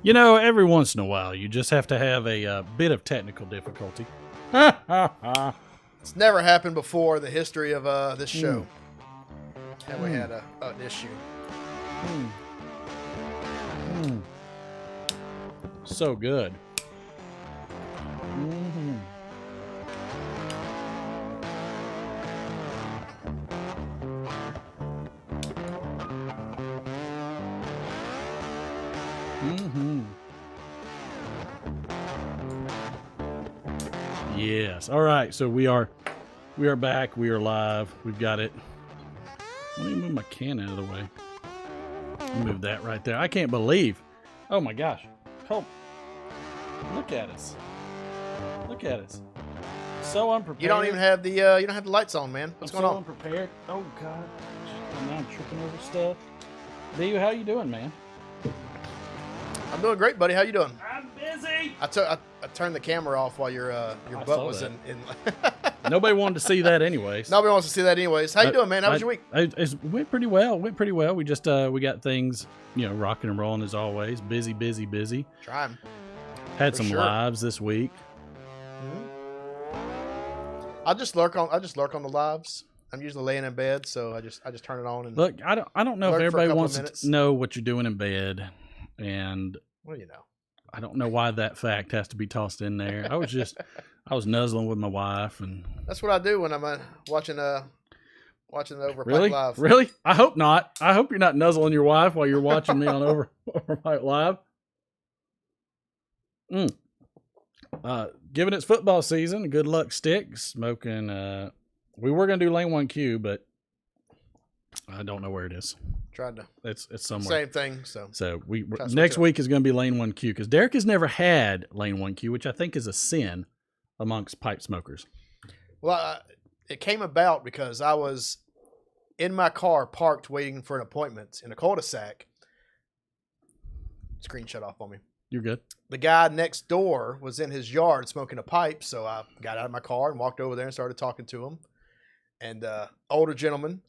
You know, every once in a while, you just have to have a bit of technical difficulty. It's never happened before in the history of this show. And we had an issue. So good. Mm-hmm. Mm-hmm. Yes. All right. So we are back. We are live. We've got it. Let me move my can out of the way. Move that right there. I can't believe. Oh my gosh. Help. Look at us. Look at us. So unprepared. You don't even have the lights on, man. What's going on? Unprepared. Oh God. And now I'm tripping over stuff. D, how you doing, man? I'm doing great, buddy. How you doing? I'm busy. I turned the camera off while your butt was in. Nobody wanted to see that anyways. Nobody wants to see that anyways. How you doing, man? How was your week? It went pretty well. We just we got things, rocking and rolling as always. Busy. Trying. Had some lives this week. I just lurk on the lives. I'm usually laying in bed, so I just turn it on and look. I don't know if everybody wants to know what you're doing in bed, and well, you know, I don't know why that fact has to be tossed in there. I was nuzzling with my wife, and that's what I do when I'm watching the Overpike really? Live. Really? I hope not. I hope you're not nuzzling your wife while you're watching me on Overpike Live. Given it's football season, good luck stick smoking. We were gonna do lane 1Q, but I don't know where it is. Tried to. It's somewhere. Same thing. So we next week is gonna be lane 1Q because Derek has never had lane 1Q, which I think is a sin amongst pipe smokers. Well, it came about because I was in my car parked waiting for an appointment in a cul-de-sac. Screen shut off on me. You're good. The guy next door was in his yard smoking a pipe, so I got out of my car and walked over there and started talking to him. And older gentleman,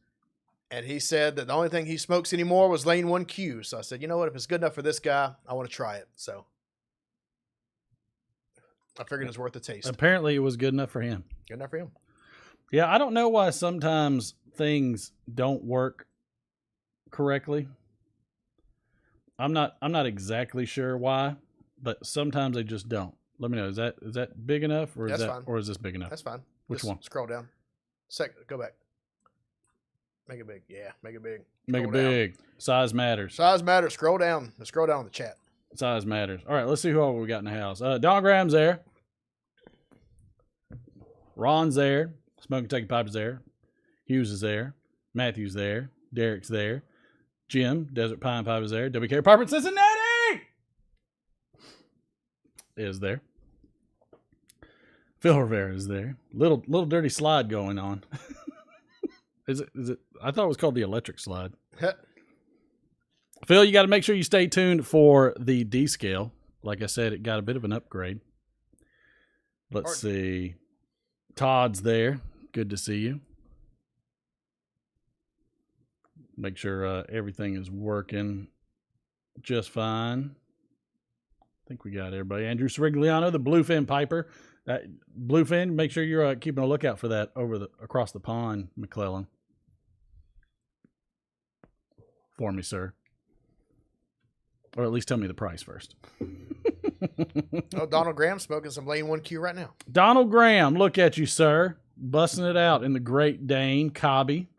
and he said that the only thing he smokes anymore was lane 1Q. So I said, you know what, if it's good enough for this guy, I want to try it. So I figured it's worth a taste. Apparently it was good enough for him. Good enough for him. Yeah, I don't know why sometimes things don't work correctly. I'm not exactly sure why, but sometimes they just don't. Let me know. Is that big enough, or is this big enough? That's fine. Which just one? Scroll down. Go back. Make it big. Yeah, make it big. Make it big. Size matters. Size matters. Scroll down. Scroll down in the chat. Size matters. All right, let's see who all we got in the house. Don Graham's there. Ron's there. Smoking Taking Pipe is there. Hughes is there. Matthew's there. Derek's there. Jim, Desert Pine Pipe is there. WK Piper in Cincinnati is there. Phil Rivera is there. Little dirty slide going on. Is it? I thought it was called the electric slide. Phil, you got to make sure you stay tuned for the D scale. Like I said, it got a bit of an upgrade. Let's see. Todd's there. Good to see you. Make sure everything is working just fine. I think we got everybody. Andrew Srigliano, the Bluefin Piper. That Bluefin, make sure you're keeping a lookout for that across the pond, McClellan. For me, sir. Or at least tell me the price first. Oh, Donald Graham smoking some lane 1Q right now. Donald Graham, look at you, sir. Busting it out in the Great Dane, Cobby.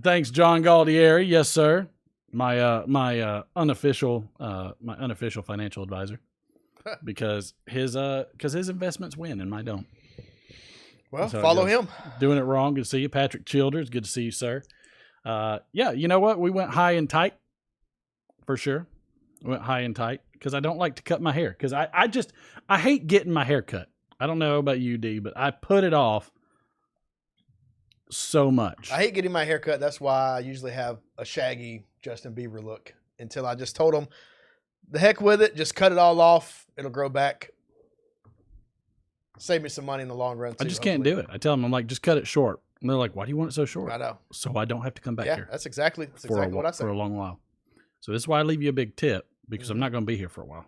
Thanks, John Galdieri. Yes, sir. My unofficial financial advisor, because his investments win and mine don't. Well, follow him. Doing it wrong. Good to see you, Patrick Childers. Good to see you, sir. Yeah, you know what? We went high and tight for sure. We went high and tight because I don't like to cut my hair because I hate getting my hair cut. I don't know about you, D, but I put it off so much. I hate getting my hair cut. That's why I usually have a shaggy Justin Bieber look until I just told him, the heck with it. Just cut it all off. It'll grow back. Save me some money in the long run, too. I just can't do it. I tell them, I'm like, just cut it short. And they're like, why do you want it so short? I know. So I don't have to come back Yeah, here that's exactly what I said. for a long while. So this is why I leave you a big tip, because I'm not going to be here for a while.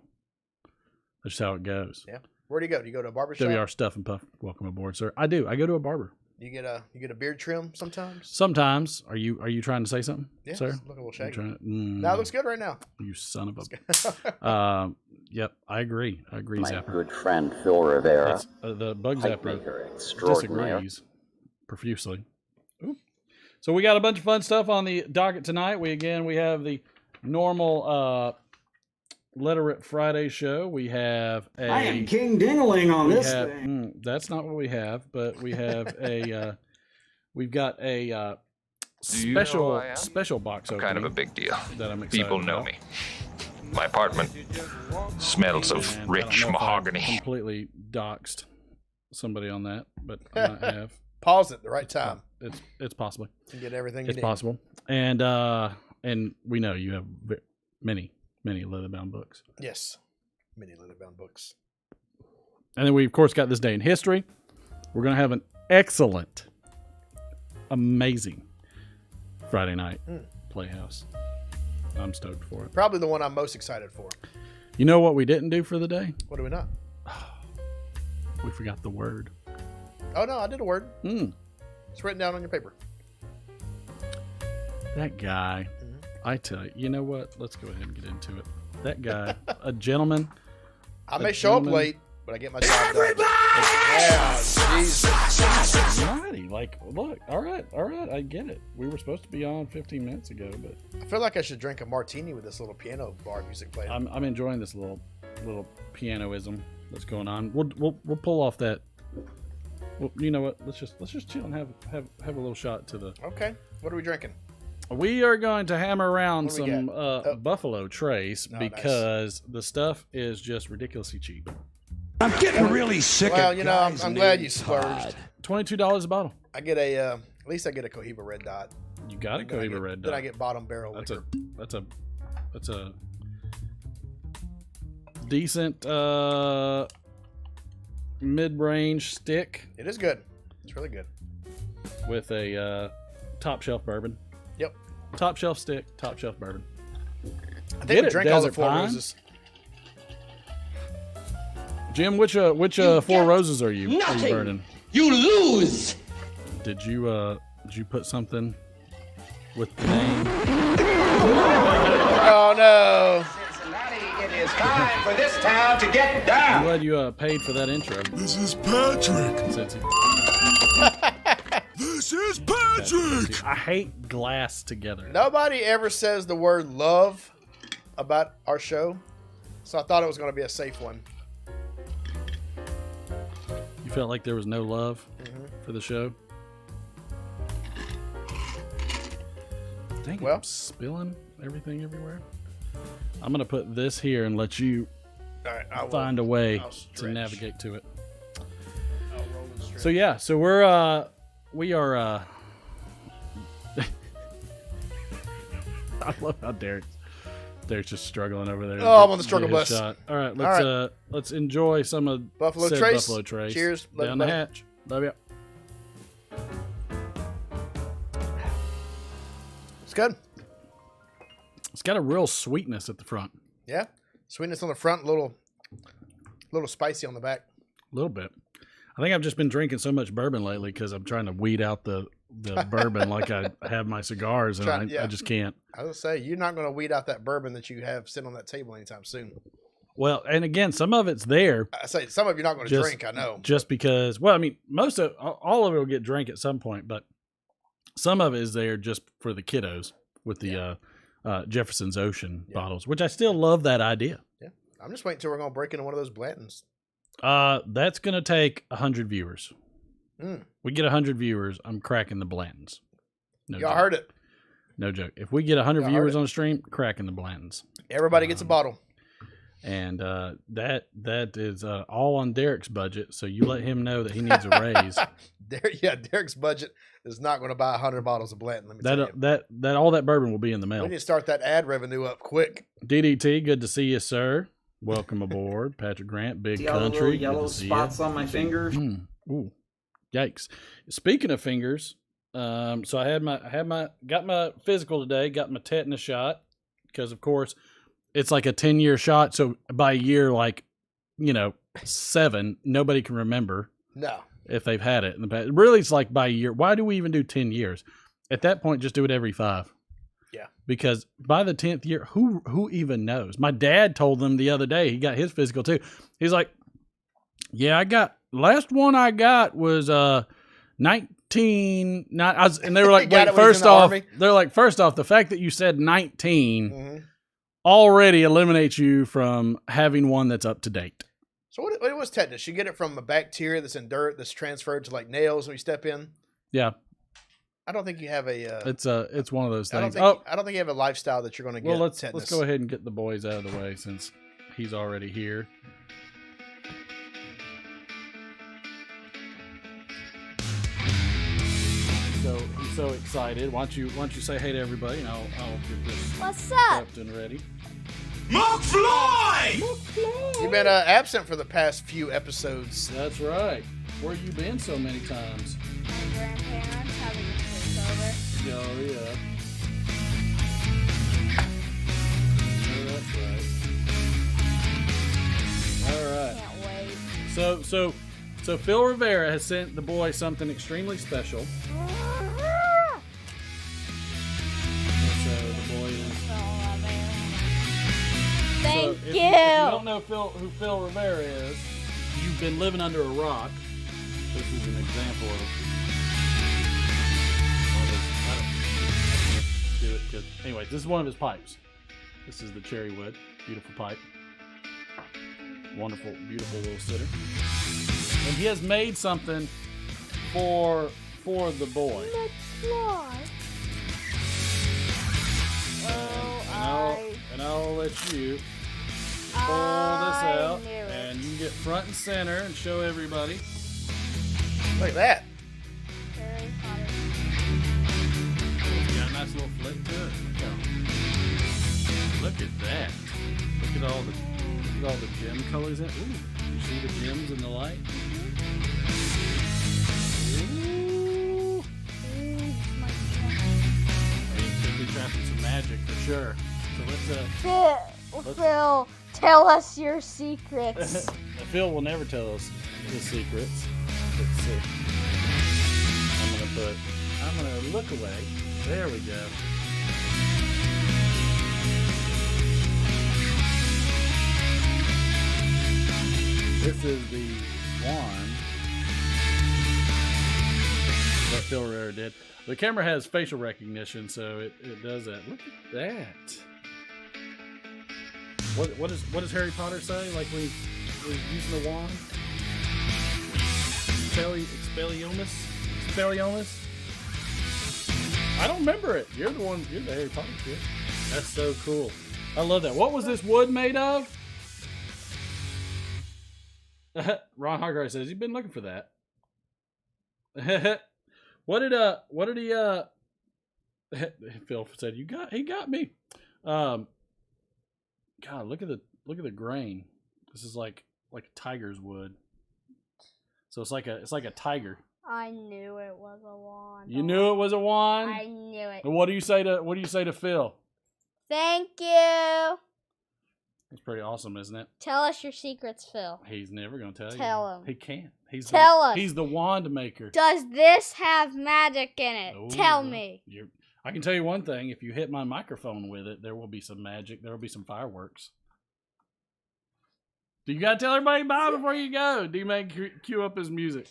That's just how it goes. Yeah. Where do you go? Do you go to a barber shop? WR Stuff and Puff. Welcome aboard, sir. I do. I go to a barber. You get a beard trim sometimes? Sometimes. Are you trying to say something, Yeah, sir? looking a little shaggy. No, it looks good right now. You son of a... Yep, I agree. My Zapper. good friend Phil Rivera, The Bug pipe Zapper maker extraordinaire. disagrees profusely. Ooh. So we got a bunch of fun stuff on the docket tonight. We have the normal Literate Friday show. We have I am King Dingling on this thing. That's not what we have, but we have we've got a special box opening. Kind of a big deal. That I'm excited People know about. me. My apartment smells of And I rich don't know if I mahogany. completely doxed somebody on that, but I might have. Pause at the right time. It's possible. And get everything you It's need. possible. And we know you have many leather-bound books. Yes. Many leather-bound books. And then we, of course, got this day in history. We're going to have an excellent, amazing Friday night Playhouse. I'm stoked for it. Probably the one I'm most excited for. You know what we didn't do for the day? What do we not? We forgot the word. Oh, no, I did a word. It's written down on your paper. That guy, I tell you, you know what? Let's go ahead and get into it. That guy, a gentleman. I may show up late, but I get my job done. Yeah, Jesus. Mighty. Like, look, all right, I get it. We were supposed to be on 15 minutes ago, but I feel like I should drink a martini with this little piano bar music playing. I'm enjoying this little pianoism that's going on. We'll pull off that. Well, you know what? Let's just chill and have a little shot to the. Okay. What are we drinking? We are going to hammer around What do we some Buffalo Trace Oh, because the stuff is just ridiculously cheap. I'm getting really sick Well, of you know, I'm glad you splurged. $22 a bottle. I get at least I get a Cohiba Red Dot. You got a Cohiba Red Then Dot. I get bottom barrel liquor. That's a decent mid-range stick It is good. It's really good. with a top shelf bourbon. Yep. Top shelf stick, top shelf bourbon. I Get think we it, drank all the Desert Four Pine. Roses. Jim, which Four Roses are you burning? You lose. Did you put something with the name? Oh no! Cincinnati, it is time for this town to get I'm down. glad you paid for that intro. This is Patrick. Cincy. This is Patrick. I hate glass together. Nobody ever says the word love about our show, so I thought it was going to be a safe one. You felt like there was no love for the show? Dang it, Well- I'm spilling everything everywhere. I'm going to put this here and let you All right, I will. find a way I'll to stretch. navigate to it. I'll roll and stretch. So yeah, so we are I love how Derek's just struggling over there. Oh, I'm on the struggle Get his bus. shot. All right, All let's enjoy some of Buffalo said Trace. Buffalo Trace. Cheers. Love Down you, the buddy. hatch. Love you. It's good. It's got a real sweetness at the front. Yeah, sweetness on the front, little spicy on the back. A little bit. I think I've just been drinking so much bourbon lately because I'm trying to weed out the bourbon like I have my cigars, and I just can't. I was gonna say you're not going to weed out that bourbon that you have sitting on that table anytime soon. Well, and again, some of it's there I say some of you're not going to Just- drink. I know. just because. Well, I mean, all of it will get drank at some point, but some of it is there just for the kiddos with the Jefferson's Ocean bottles, which I still love that idea. Yeah, I'm just waiting until we're going to break into one of those Blantons. That's gonna take 100 viewers. Mm. We get 100 viewers, I'm cracking the Blantons. No Y'all joke. heard it. No joke. If we get 100 Y'all heard viewers it. on the stream, cracking the Blantons. Everybody gets a bottle. And that is all on Derek's budget. So you let him know that he needs a raise. Derek's budget is not going to buy 100 bottles of Blanton. Let me tell you. That all that bourbon will be in the mail. We need to start that ad revenue up quick. DDT, good to see you, sir. Welcome aboard, Patrick Grant, Big Country. Yellow spots on my fingers. Ooh, yikes! Speaking of fingers, so I got my physical today. Got my tetanus shot because, of course, it's like a 10-year shot. So by year, 7, nobody can remember. No. If they've had it in the past. Really, it's like by year. Why do we even do 10 years? At that point, just do it every 5. Yeah. Because by the 10th year, who even knows? My dad told them the other day, he got his physical too. He's like, yeah, last one I got was 19. And they were like, wait, first off, they're like, first off, the fact that you said 19 already eliminates you from having one that's up to date. So what was tetanus? You get it from a bacteria that's in dirt that's transferred to like nails when you step in? Yeah. I don't think you have a. It's one of those things. I don't think you have a lifestyle that you're going to get. Well, tetanus. let's go ahead and get the boys out of the way since he's already here. So he's so excited. Why don't you say hey to everybody, and I'll get this. What's up? Prepped and ready. McFly! You've been absent for the past few episodes. That's right. Where you been so many times? My grandparents having a sleepover. Oh yeah. Oh, that's right. All right. Can't wait. So Phil Rivera has sent the boy something extremely special. Thank if you. If you don't know who Phil Rivera is, you've been living under a rock. This is an example of I don't do it because anyway, this is one of his pipes. This is the cherry wood, beautiful pipe, wonderful, beautiful little sitter, and he has made something for the boy. And I'll let you pull this out, and you can get front and center and show everybody. Look at that. It's got a nice little flick to it. Look at that. Look at all the gem colors in it. Ooh, you see the gems in the light? Ooh. Could be trapping some magic for sure. So Phil, tell us your secrets. Phil will never tell us his secrets. Let's see. I'm gonna look away. There we go. This is the wand that Phil Rivera did. The camera has facial recognition, so it does that. Look at that. What does Harry Potter say? Like when he's using the wand? Expelliarmus? I don't remember it. You're the Harry Potter kid. That's so cool. I love that. What was this wood made of? Ron Hargrave says he's been looking for that. What did he Phil said he got me. God, look at the grain. This is like a tiger's wood. So it's like a tiger. I knew it was a wand. You knew it was a wand? I knew it. And what do you say to Phil? Thank you. It's pretty awesome, isn't it? Tell us your secrets, Phil. He's never gonna tell you. Tell him. He can't. Tell us. He's the wand maker. Does this have magic in it? Ooh, Tell me. I can tell you one thing. If you hit my microphone with it, there will be some magic. There will be some fireworks. Do you gotta tell everybody bye before you go? D-Man cue up his music.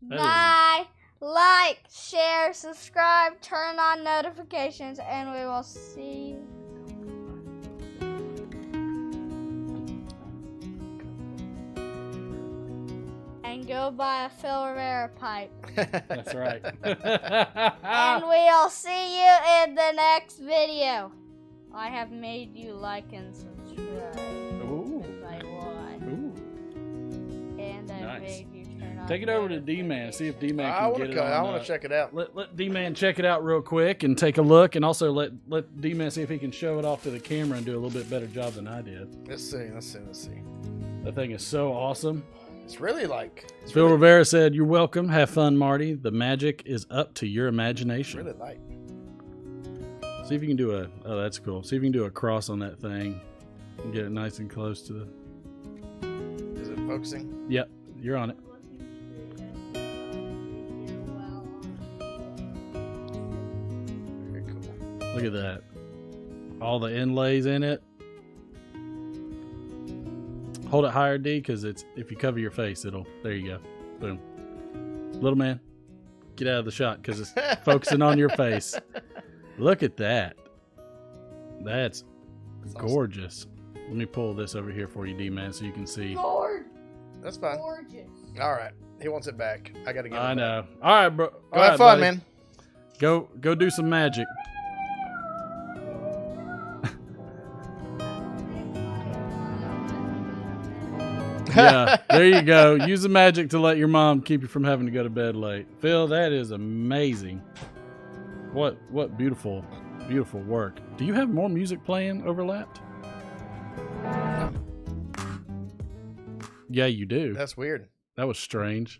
Bye. Like, share, subscribe, turn on notifications, and we will see you. And go buy a Phil Rivera pipe. That's right. And we'll see you in the next video. I have made you like and subscribe. Ooh. Like what? Ooh. And I Nice. made you turn on Take it over to D-Man. See if D-Man I can want get it to. on. I want to check it out. Let D-Man check it out real quick and take a look, and also let D-Man see if he can show it off to the camera and do a little bit better job than I did. Let's see. That thing is so awesome. It's really like. It's Phil really, Rivera said, "You're welcome. Have fun, Marty. The magic is up to your imagination." really light. See if you can do a. Oh, that's cool. See if you can do a cross on that thing and get it nice and close to the. Is it focusing? Yep, you're on it. Very cool. Look at that. All the inlays in it. Hold it higher, D, because it's if you cover your face, it'll. There you go. Boom. Little man, get out of the shot because it's focusing on your face. Look at that. That's gorgeous. Let me pull this over here for you, D-Man, so you can see. Lord, That's fine. gorgeous. All right. He wants it back. I got to get it I back. know. All right, bro. Go All have right, fun, buddy. man. Go do some magic. Yeah, there you go. Use the magic to let your mom keep you from having to go to bed late. Phil, that is amazing. What beautiful, beautiful work. Do you have more music playing overlapped? Yeah, you do. That's weird. That was strange.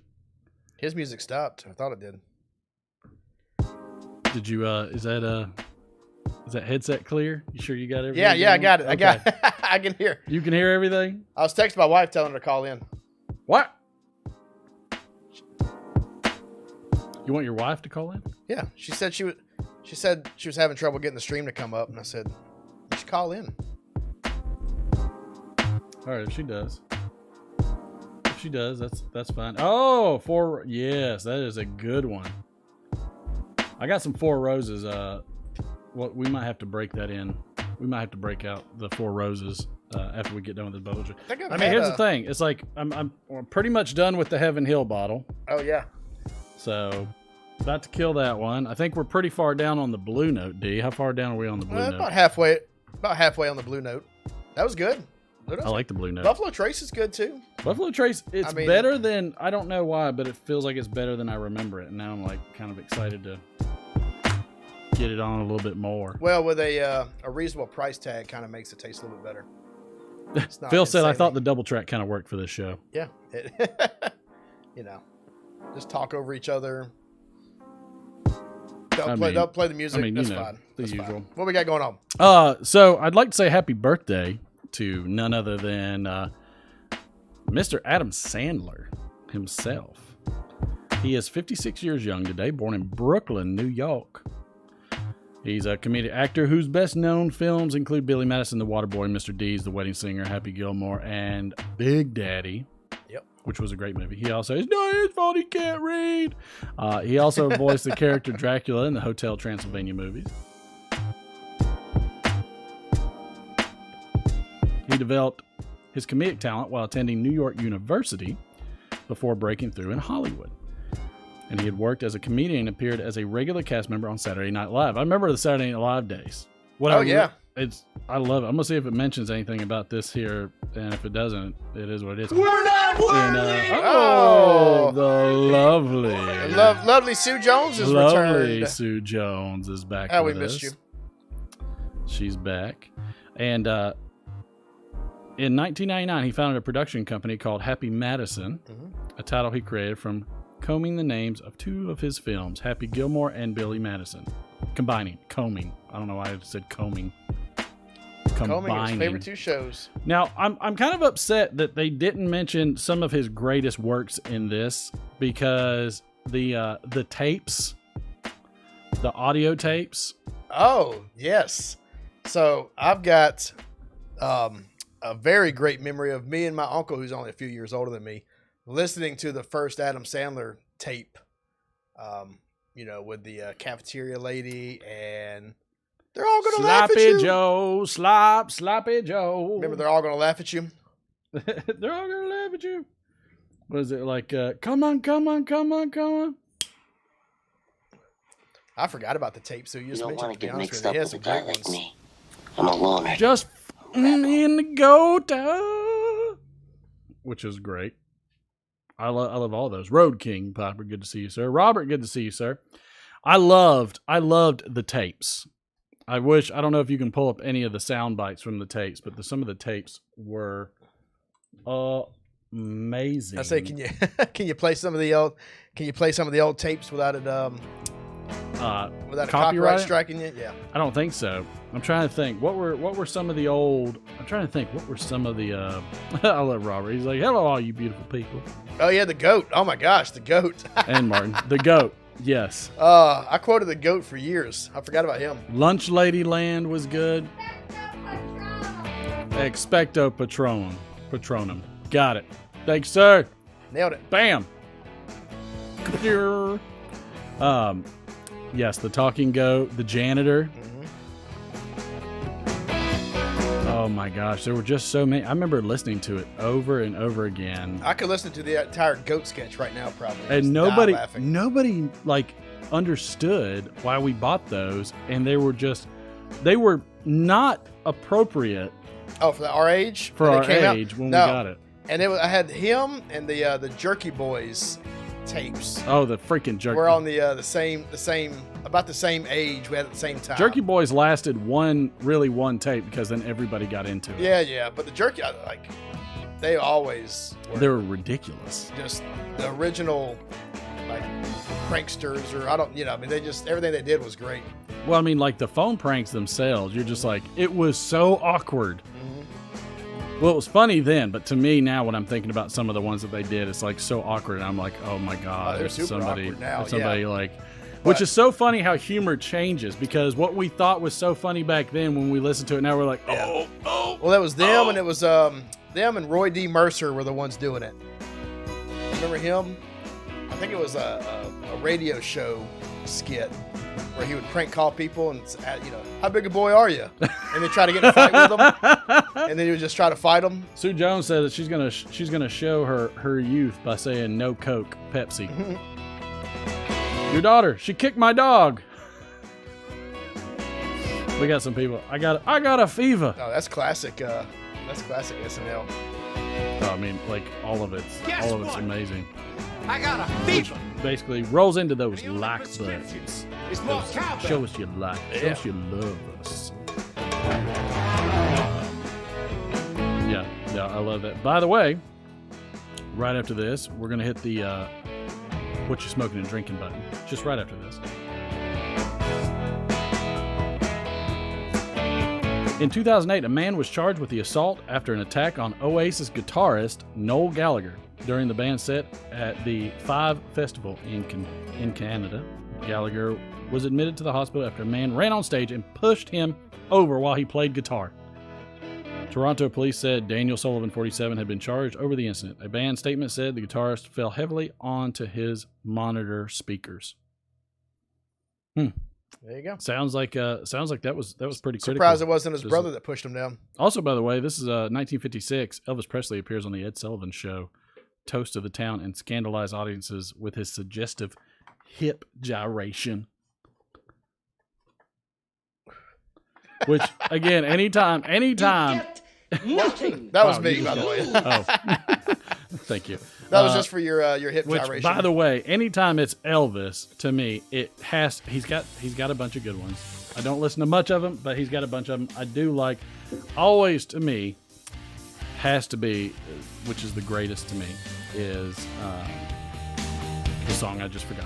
His music stopped. I thought it did. Did you is that headset clear? You sure you got everything? Yeah, I going? got it. I got Okay. it. I can hear. You can hear everything? I was texting my wife telling her to call in. What? You want your wife to call in? Yeah, she said she was having trouble getting the stream to come up, and I said, you should call in. All right, if she does. If she does, that's fine. Oh, yes, that is a good one. I got some Four Roses. We might have to break that in. We might have to break out the Four Roses after we get done with this bubble tree. I mean, here's the thing. It's like I'm pretty much done with the Heaven Hill bottle. Oh yeah. So about to kill that one. I think we're pretty far down on the Blue Note, D. How far down are we on the Blue Note? About halfway on the Blue Note. That was good. I like the Blue Note. Buffalo Trace is good too. Buffalo Trace, it's I mean, better than, I don't know why, but it feels like it's better than I remember it. And now I'm like kind of excited to get it on a little bit more. Well, with a reasonable price tag, kind of makes it taste a little bit better. It's not Phil said, I insanely- thought the double track kind of worked for this show. Yeah. Just talk over each other. Don't play the music. That's fine. The That's usual. fine. What we got going on? So I'd like to say happy birthday to none other than Mr. Adam Sandler himself. He is 56 years young today, born in Brooklyn, New York. He's a comedic actor whose best known films include Billy Madison, The Waterboy, Mr. Deeds, The Wedding Singer, Happy Gilmore, and Big Daddy. Yep. Which was a great movie. He also is not his fault he can't read. He also voiced the character Dracula in the Hotel Transylvania movies. He developed his comedic talent while attending New York University before breaking through in Hollywood. And he had worked as a comedian and appeared as a regular cast member on Saturday Night Live. I remember the Saturday Night Live days. Yeah. I love it. I'm gonna see if it mentions anything about this here, and if it doesn't, it is what it is. We're not worthy! The lovely, Lovely Sue Jones is lovely returned. Sue Jones is back. Oh, with we missed us. you. She's back, and in 1999, he founded a production company called Happy Madison, a title he created from combing the names of two of his films, Happy Gilmore and Billy Madison. Combing. I don't know why I said combing. Combing his favorite two shows. Now, I'm kind of upset that they didn't mention some of his greatest works in this because the tapes, the audio tapes. Oh, yes. So I've got a very great memory of me and my uncle, who's only a few years older than me, listening to the first Adam Sandler tape, with the cafeteria lady, and they're all going to laugh at you. Sloppy Joe. Remember, they're all going to laugh at you? They're all going to laugh at you. What is it like? Come on. I forgot about the tape, so you just don't mentioned want it, to to be get honest mixed with up you. with a Some guy great like ones. me. I'm a loner. Just in the goat, which is great. I love all those. Road King, Piper, good to see you, sir. Robert, good to see you, sir. I loved the tapes. I don't know if you can pull up any of the sound bites from the tapes, but some of the tapes were amazing. I say, can you play some of the old tapes without it without a copyright striking you? Yeah. I don't think so. I'm trying to think. What were some of the old? I'm trying to think. What were some of the? I love Robert. He's like, "Hello, all you beautiful people." Oh yeah, the goat. Oh my gosh, the goat. And Martin, the goat. Yes. I quoted the goat for years. I forgot about him. Lunch Lady Land was good. Expecto Patronum. Got it. Thanks, sir. Nailed it. Bam. Yes, the talking goat, the janitor. Oh my gosh, there were just so many. I remember listening to it over and over again. I could listen to the entire goat sketch right now, probably. And nobody like understood why we bought those, and they were not appropriate. Oh, for our age? For our age when we got it. And I had him and the Jerky Boys tapes. Oh, the freaking Jerky. We're on the same about the same age. We had at the same time. Jerky Boys lasted one tape because then everybody got into it. Yeah, but the Jerky, they always were. They were ridiculous. Just the original, like, pranksters, or they just, everything they did was great. Well, I mean, like the phone pranks themselves, you're just like, it was so awkward. Well, it was funny then, but to me now, when I'm thinking about some of the ones that they did, it's like so awkward. And I'm like, oh my god, they're super awkward now. Which is so funny how humor changes, because what we thought was so funny back then, when we listen to it now, we're like, oh. Well, that was them, and it was them and Roy D. Mercer were the ones doing it. Remember him? I think it was a radio show skit where he would prank call people and, how big a boy are you? And they try to get in a fight with them, and then he would just try to fight them. Sue Jones said that she's gonna show her youth by saying no Coke, Pepsi. Your daughter, she kicked my dog. We got some people. I got a fever. Oh, that's classic. That's classic SNL. Oh, I mean, like all of it's amazing. I got a fever. Which basically rolls into those like buttons. Show us you like. Show us you love us. Yeah, I love that. By the way, right after this, we're gonna hit the what you smoking and drinking button. Just right after this. In 2008, a man was charged with the assault after an attack on Oasis guitarist Noel Gallagher during the band's set at the Five Festival in Canada. Gallagher was admitted to the hospital after a man ran on stage and pushed him over while he played guitar. Toronto police said Daniel Sullivan, 47, had been charged over the incident. A band statement said the guitarist fell heavily onto his monitor speakers. There you go. Sounds like that was pretty critical. Surprised it wasn't his brother that pushed him down. Also, by the way, this is 1956. Elvis Presley appears on the Ed Sullivan Show, toast of the town, and scandalized audiences with his suggestive hip gyration. Which, again, anytime. That was me, by the way. Oh, thank you. That was just for your hip gyration. By the way, anytime it's Elvis, to me, he's got a bunch of good ones. I don't listen to much of them, but he's got a bunch of them. I do like, always to me, has to be, which is the greatest to me, is the song I just forgot.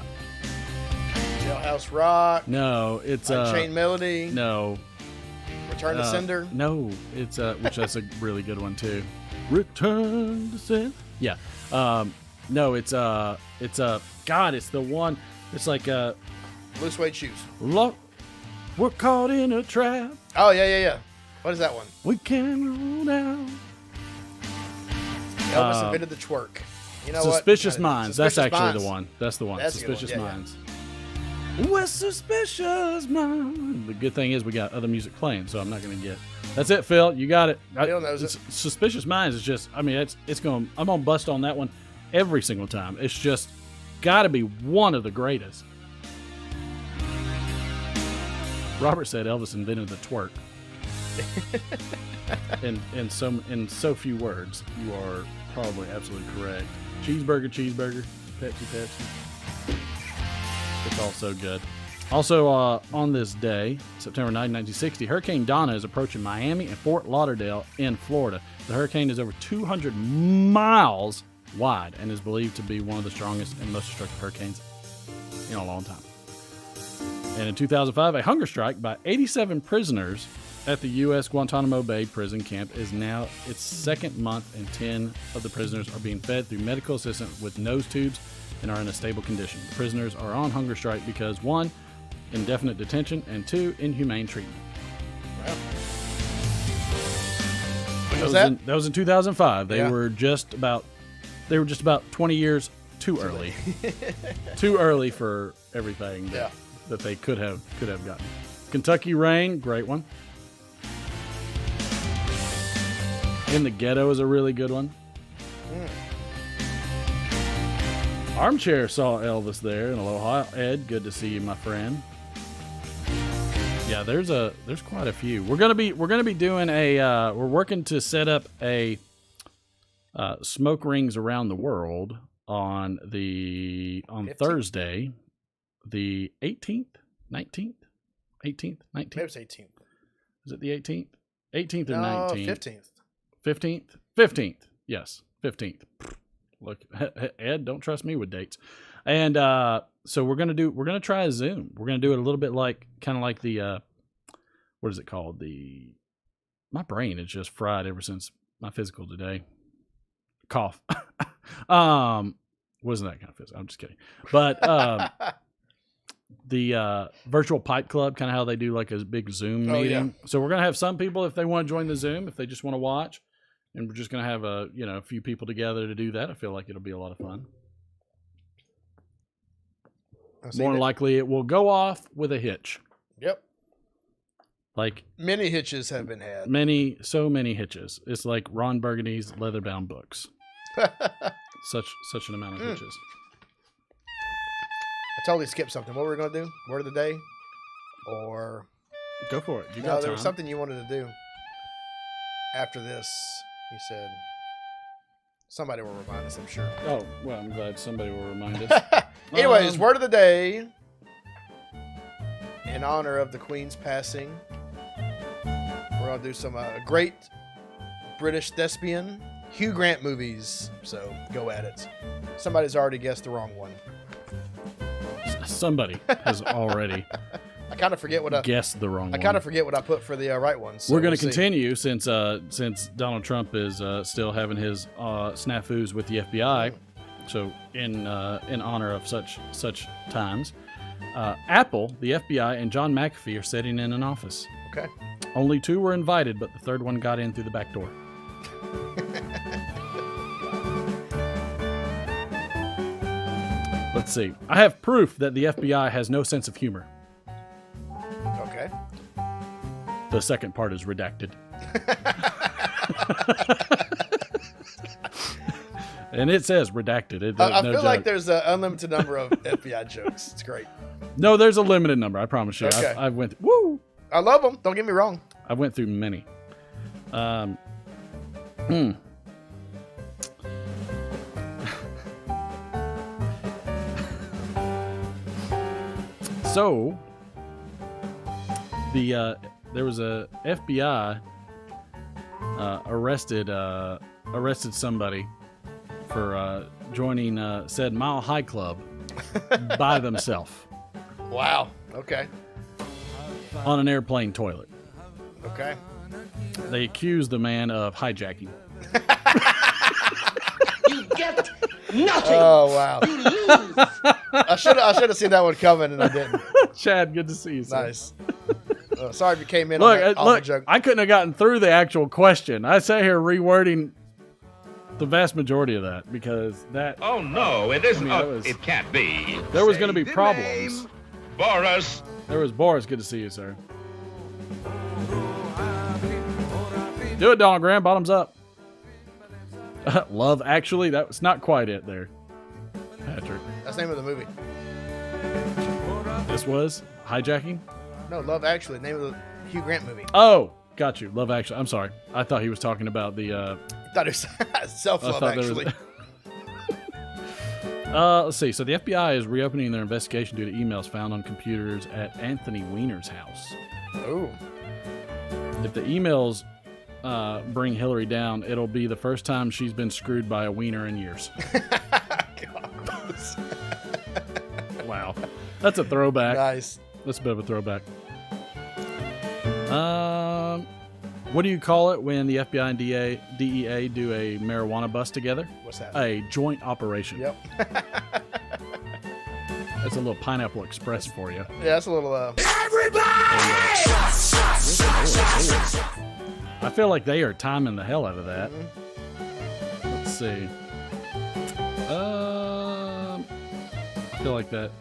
Jailhouse Rock. No, it's Unchained Melody. No. Return to Sender. No, it's which that's a really good one too. Return to Sender. Yeah. No, it's God, it's the one. It's like Blue Suede Shoes. We're caught in a trap. Oh yeah. What is that one? We can't roll down. Elvis invented the twerk. You know Suspicious what? Minds. That's actually the one. That's the one. That's Suspicious one. Minds. We're suspicious minds. The good thing is we got other music playing, so I'm not going to get. That's it, Phil. You got it. Phil knows it. Suspicious Minds is just. I mean, it's going. I'm gonna bust on that one every single time. It's just got to be one of the greatest. Robert said Elvis invented the twerk. in so few words, you are probably absolutely correct. Cheeseburger, Pepsi. It's all so good. Also, on this day, September 9, 1960, Hurricane Donna is approaching Miami and Fort Lauderdale in Florida. The hurricane is over 200 miles wide and is believed to be one of the strongest and most destructive hurricanes in a long time. And in 2005, a hunger strike by 87 prisoners at the U.S. Guantanamo Bay prison camp is now its second month, and 10 of the prisoners are being fed through medical assistance with nose tubes and are in a stable condition. The prisoners are on hunger strike because 1, indefinite detention, and 2, inhumane treatment. Wow. That was in 2005. They were just about 20 years too early. Too early for everything that they could have gotten. Kentucky Rain, great one. In the Ghetto is a really good one. Armchair saw Elvis there in Aloha. Ed, good to see you, my friend. Yeah, there's quite a few. We're gonna be doing we're working to set up a smoke rings around the world on Thursday, the 18th, 19th, 18th, 19th. Maybe it's 18th. Is it the 18th? 18th or No, 19th? 15th. 15th. Yes, 15th. Look, Ed, don't trust me with dates. And so we're gonna try a Zoom. We're gonna do it a little bit kind of like the what is it called? My brain is just fried ever since my physical today. Cough. Wasn't that kind of physical? I'm just kidding. But the virtual pipe club, kind of how they do like a big Zoom meeting. Yeah. So we're gonna have some people if they want to join the Zoom, if they just want to watch. And we're just going to have a few people together to do that. I feel like it'll be a lot of fun. More than likely, it will go off with a hitch. Yep. Like many hitches have been had. So many hitches. It's like Ron Burgundy's leather-bound books. such an amount of hitches. I totally skipped something. What were we going to do? Word of the day? Or... Go for it. There was something you wanted to do after this. You said somebody will remind us, I'm sure. Oh, well, I'm glad somebody will remind us. Anyways, word of the day. In honor of the Queen's passing, we're going to do some great British thespian Hugh Grant movies. So go at it. Somebody's already guessed the wrong one. Somebody has already. I kind of forget what I guessed the wrong one. I kind of forget what I put for the right ones. So we're going to continue since Donald Trump is still having his snafus with the FBI. So in honor of such times, Apple, the FBI, and John McAfee are sitting in an office. Okay. Only 2 were invited, but the third one got in through the back door. Let's see. I have proof that the FBI has no sense of humor. Okay. The second part is redacted. And it says redacted. I feel like there's an unlimited number of FBI jokes. It's great. No, there's a limited number. I promise you. Okay. I went. Woo! I love them. Don't get me wrong. I went through many. So, there was a FBI arrested somebody for joining said Mile High Club by themselves. Wow. Okay. On an airplane toilet. Okay. They accused the man of hijacking. You get nothing. Oh wow. I should have seen that one coming and I didn't. Chad, good to see you. Sir. Nice. Sorry if you came in. Look, joke. I couldn't have gotten through the actual question. I sat here rewording the vast majority of that because that. Oh no, it isn't. It can't be. There was going to be problems. Name. Boris. There was Boris. Good to see you, sir. Do it, Donald Graham. Bottoms up. Love Actually. That was not quite it there, Patrick. That's the name of the movie. This was hijacking. No, Love Actually. Name of the Hugh Grant movie. Oh, Got you. Love Actually. I'm sorry. I thought he was talking about the. I thought it was self-love, actually. Let's see. So the FBI is reopening their investigation due to emails found on computers at Anthony Weiner's house. Oh. If the emails bring Hillary down, it'll be the first time she's been screwed by a wiener in years. Wow. That's a throwback. Nice. That's a bit of a throwback. What do you call it when the FBI and DEA do a marijuana bust together? What's that? A joint operation. Yep. That's a little Pineapple Express for you. Yeah, that's a little. I feel like they are timing the hell out of that. Mm-hmm. Let's see. I feel like that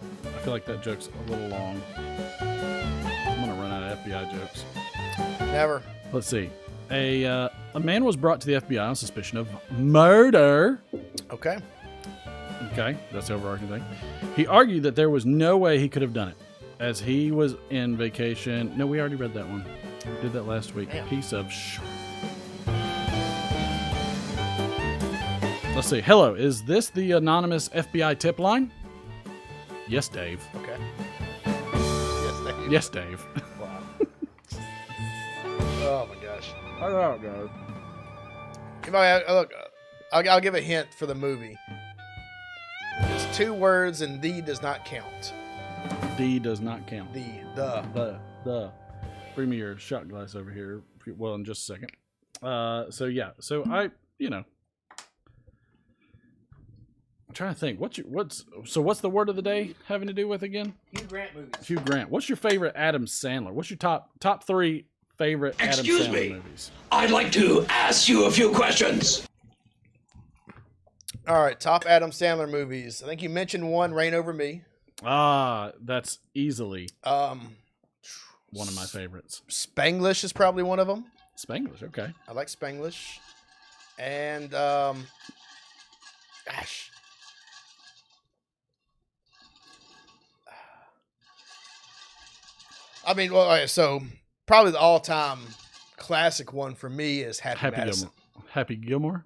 joke's a little long. I'm gonna run out of FBI jokes. Never. Let's see. A man was brought to the FBI on suspicion of murder. Okay. Okay, that's the overarching thing. He argued that there was no way he could have done it, as he was in vacation. No, we already read that one. We did that last week. Damn. Piece of Let's see. Hello, is this the anonymous FBI tip line? Yes, Dave. Okay. Yes, thank you. Yes, Dave. Wow. Oh my gosh. I know it goes. If I look, I'll give a hint for the movie. It's 2 words, and "the" does not count. D does not count. The. Bring me your shot glass over here. Well, in just a second. So yeah. So I'm trying to think. What's the word of the day having to do with again? Hugh Grant movies. Hugh Grant. What's your favorite Adam Sandler? What's your top 3 favorite Adam Sandler movies? I'd like to ask you a few questions. All right, top Adam Sandler movies. I think you mentioned one, Reign Over Me. That's easily one of my favorites. Spanglish is probably one of them. Spanglish, okay. I like Spanglish. And gosh. I mean, well, all right, so probably the all-time classic one for me is Happy Madison. Gilmore. Happy Gilmore?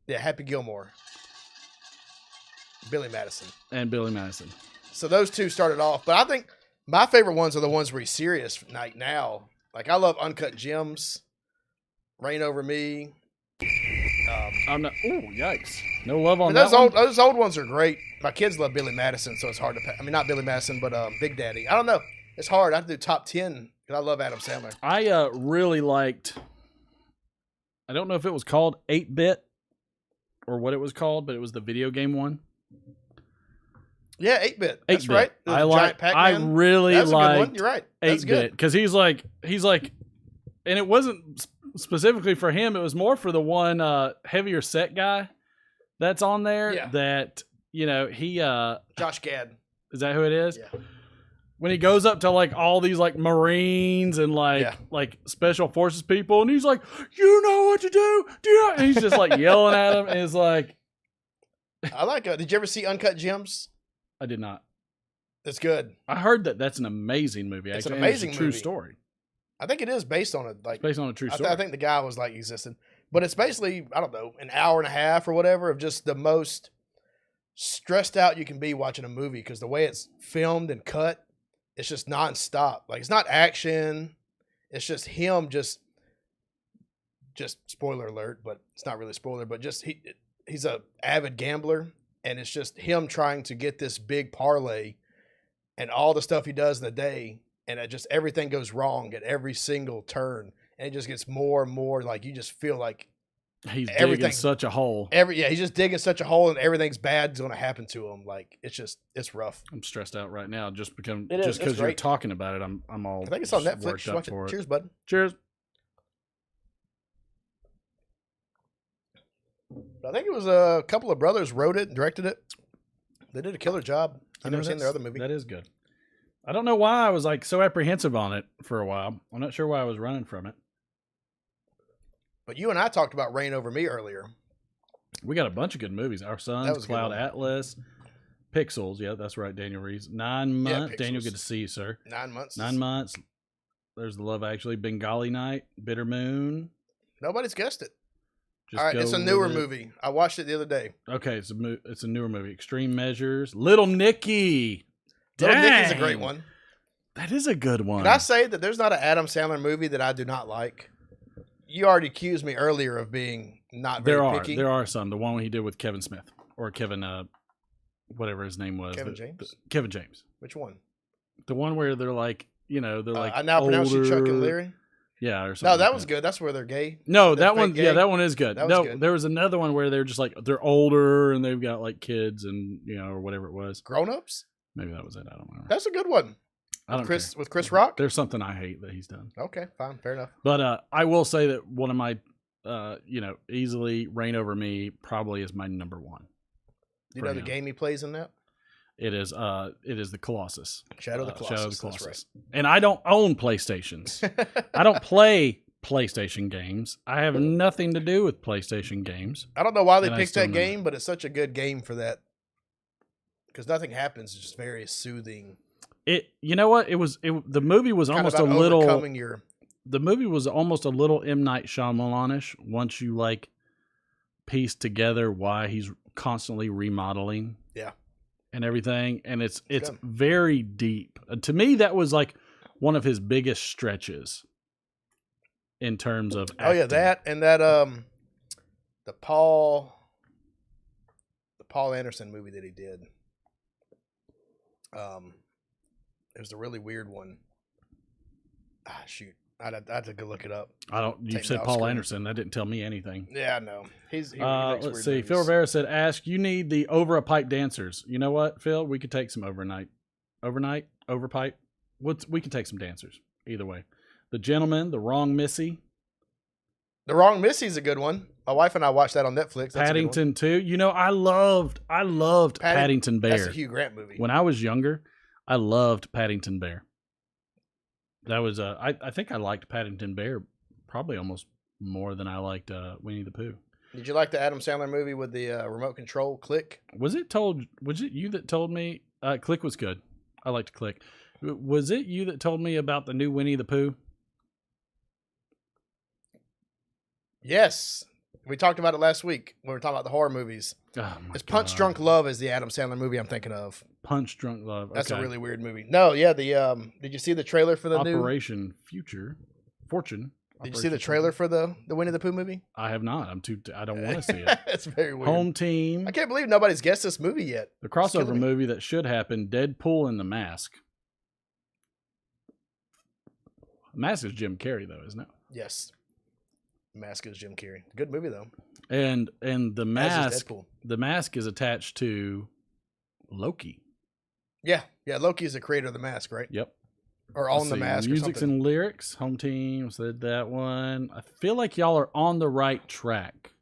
Yeah, Happy Gilmore. Billy Madison. And Billy Madison. So those two started off, but I think my favorite ones are the ones where he's serious like now. Like I love Uncut Gems, Reign Over Me. I'm not. Oh, yikes! No love on those that one. Those old ones are great. My kids love Billy Madison, so it's hard to. I mean, not Billy Madison, but Big Daddy. I don't know. It's hard. I have to do top 10 because I love Adam Sandler. I really liked. I don't know if it was called 8-Bit or what it was called, but it was the video game one. Yeah, 8-Bit. That's 8-Bit. right. I really That's a good one. liked You're right. That's 8-Bit good. because he's like, and it wasn't specifically for him. It was more for the one heavier set guy that's on there. Yeah. That he Josh Gad. Is that who it is? Yeah. When he goes up to like all these like Marines and like special forces people, and he's like, "You know what to do? Do you know?" And he's just like yelling at him. And it's like, I like it. Did you ever see Uncut Gems? I did not. It's good. I heard that's an amazing movie. It's actually, an amazing and it's a true movie. story. I think it is based on it. Like It's based on a true story. I think the guy was like existed, but it's basically I don't know an hour and a half or whatever of just the most stressed out you can be watching a movie because the way it's filmed and cut, it's just nonstop. Like it's not action. It's just him. Just spoiler alert, but it's not really spoiler. But just he's a avid gambler, and it's just him trying to get this big parlay, and all the stuff he does in the day. And it just everything goes wrong at every single turn, and it just gets more and more like you just feel like he's digging such a hole. He's just digging such a hole, and everything's bad is going to happen to him. Like it's rough. I'm stressed out right now just because It's you're great. talking about it. I'm all. I think it's on just Netflix. worked You up watch for it. it. Cheers, bud. Cheers. I think it was a couple of brothers wrote it and directed it. They did a killer job. I've never seen their other movie. That is good. I don't know why I was like so apprehensive on it for a while. I'm not sure why I was running from it. But you and I talked about Reign Over Me earlier. We got a bunch of good movies. Our Sons, Cloud Atlas, Pixels. Yeah, that's right. Daniel Reeves. 9 months. Pixels. Daniel, good to see you, sir. 9 months. 9 months. There's the Love Actually, Bengali Night, Bitter Moon. Nobody's guessed it. Just All right, go it's a newer with it. movie. I watched it the other day. Okay, it's a newer movie. Extreme Measures, Little Nicky. Little Nicky's a Dang. great one. That is a good one. Can I say that there's not an Adam Sandler movie that I do not like? You already accused me earlier of being not very picky. There are some. The one he did with Kevin Smith or Kevin, whatever his name was. Kevin James? Kevin James. Which one? The one where they're like, they're like. I now pronounce you Chuck and older- Larry. Yeah, or something. No, that like was good. That's where they're gay. No, They're that fake one. gay. Yeah, that one is good. That was No, good. there was another one where they're just like they're older and they've got like kids and or whatever it was. Grown Ups. Maybe that was it. I don't remember. That's a good one. I don't care. With Chris Rock. There's something I hate that he's done. Okay, fine, fair enough. But I will say that one of my, easily Reign Over Me probably is my number one. Do you for know the him. game he plays in that? It is the Colossus. Shadow of the Colossus. Shadow of the That's Colossus. And I don't own PlayStations. I don't play PlayStation games. I have nothing to do with PlayStation games. I don't know why they And I picked still that know game, but it's such a good game for that. Because nothing happens. It's just very soothing. You know what? The movie was Kind almost of a about little. overcoming your. The movie was almost a little M. Night Shyamalan-ish once you like piece together why he's constantly remodeling. Yeah. And everything, and it's good. very deep. To me, that was like one of his biggest stretches in terms of acting. Oh yeah, that and that the Paul Anderson movie that he did. It was a really weird one. Shoot, I'd have to go look it up. I don't. You Take me said off Paul screen. Anderson. That didn't tell me anything. Yeah, no, he makes Let's weird see. movies. Phil Rivera said, "Ask you need the over a pipe dancers." You know what, Phil? We could take some over pipe. We could take some dancers. Either way, the Gentleman, the Wrong Missy, The Wrong Missy's a good one. My wife and I watched that on Netflix. That's a good one. Paddington 2. I loved Paddington Bear. That's a Hugh Grant movie. When I was younger, I loved Paddington Bear. That was I think I liked Paddington Bear probably almost more than I liked Winnie the Pooh. Did you like the Adam Sandler movie with the remote control Click? Was it you that told me Click was good? I liked Click. Was it you that told me about the new Winnie the Pooh? Yes. We talked about it last week when we were talking about the horror movies. Oh my It's Punch God. Drunk Love is the Adam Sandler movie I'm thinking of. Punch Drunk Love. That's okay. a really weird movie. No, yeah, the did you see the trailer for the new Operation Fortune. Did you see the trailer for the Winnie the Pooh movie? I have not. I don't want to see it. It's very weird. Home Team. I can't believe nobody's guessed this movie yet. The It's crossover killing me. movie that should happen, Deadpool and the Mask. Mask is Jim Carrey though, isn't it? Yes. Mask is Jim Carrey. Good movie though. And the As is mask, Deadpool. the mask is attached to Loki. Yeah, Loki is the creator of the mask, right? Yep. Or Let's on the see, mask. Or Musics something. and lyrics. Home Team said that one. I feel like y'all are on the right track,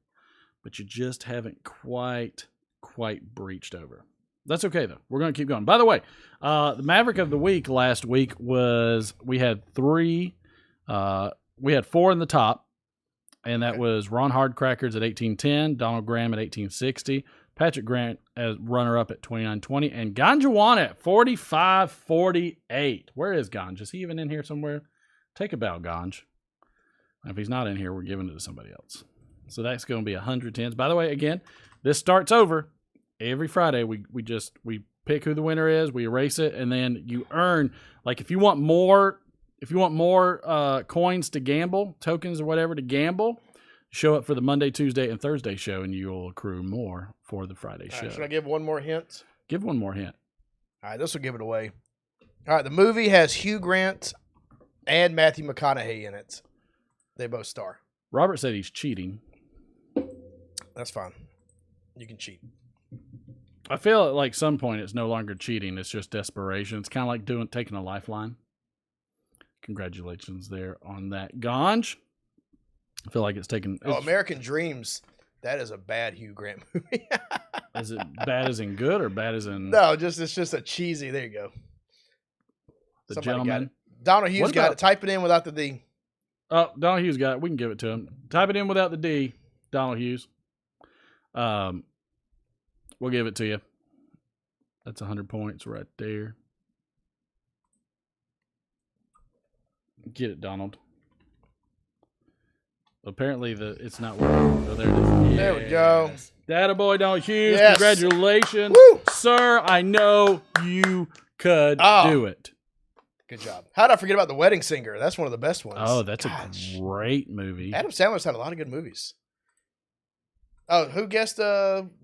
but you just haven't quite breached over. That's okay though. We're gonna keep going. By the way, the Maverick of the Week last week was we had 4 in the top. And that was Ron Hardcrackers at 1810, Donald Graham at 1860, Patrick Grant as runner-up at 2920, and Ganjawan at 4548. Where is Ganj? Is he even in here somewhere? Take a bow, Ganj. If he's not in here, we're giving it to somebody else. So that's going to be 110s. By the way, again, this starts over every Friday. We pick who the winner is, we erase it, and then you earn, like if you want more coins to gamble, tokens or whatever to gamble, show up for the Monday, Tuesday, and Thursday show, and you'll accrue more for the Friday All show. right, should I give one more hint? Give one more hint. All right, this will give it away. All right, the movie has Hugh Grant and Matthew McConaughey in it. They both star. Robert said he's cheating. That's fine. You can cheat. I feel at like some point it's no longer cheating. It's just desperation. It's kind of like taking a lifeline. Congratulations there on that. Ganj. I feel like it's taken. American Dreams. That is a bad Hugh Grant movie. Is it bad as in good or bad as in No, it's just a cheesy. There you go. The Somebody got Gentleman? it. Donald Hughes What got about- it. Type it in without the D. Oh, Donald Hughes got it. We can give it to him. Type it in without the D, Donald Hughes. We'll give it to you. That's 100 points right there. Get it, Donald. Apparently, it's not working. Oh, there it is. There we go. That boy, don't Hughes. Yes. Congratulations. Woo! Sir, I know you could do it. Good job. How did I forget about The Wedding Singer? That's one of the best ones. Oh, that's a great movie. Adam Sandler's had a lot of good movies. Oh, who guessed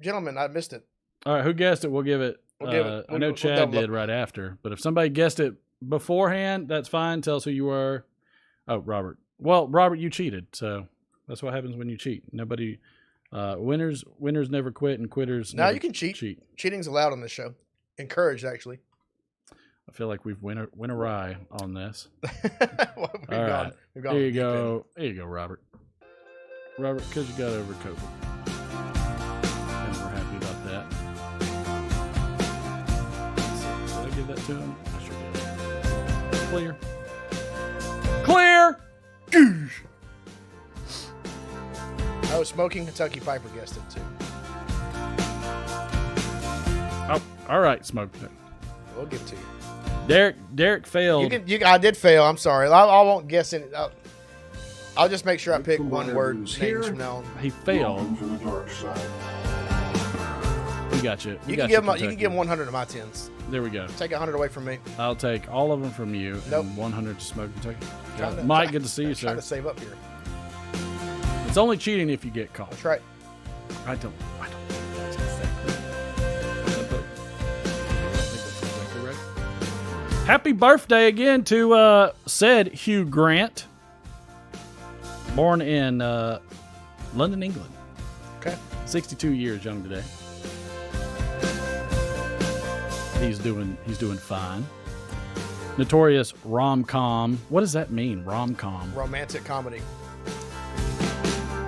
Gentleman? I missed it. All right, who guessed it? We'll give it. I know Chad did right after, but if somebody guessed it beforehand, that's fine. Tell us who you were. Oh, Robert. Well, Robert, you cheated, so that's what happens when you cheat. Nobody, winners never quit, and quitters. No, never you can cheat. Cheating's allowed on this show. Encouraged, actually. I feel like we've went awry on this. Well, All right, we've gone here you deep go. There you go, Robert. Robert, because you got over COVID, and we're happy about that. Did I give that to him? I sure did. Clear. Clear. Oh, Smoking Kentucky Piper guessed it too. Oh, all right, Smoke. We'll give it to you. Derek failed. I did fail. I'm sorry. I won't guess it. I'll just make sure I pick one word names from now on. He failed. We got you. You can give him 100 of my 10s. There we go. Take 100 away from me. I'll take all of them from you. Nope. And 100 to Smoke Kentucky. Mike, good to see you, sir. Trying to save up here. It's only cheating if you get caught. That's right. I don't. That's exactly. I think that's exactly right. Happy birthday again to said Hugh Grant, born in London, England. Okay. 62 years young today. He's doing fine. Notorious rom-com. What does that mean? Rom-com. Romantic comedy.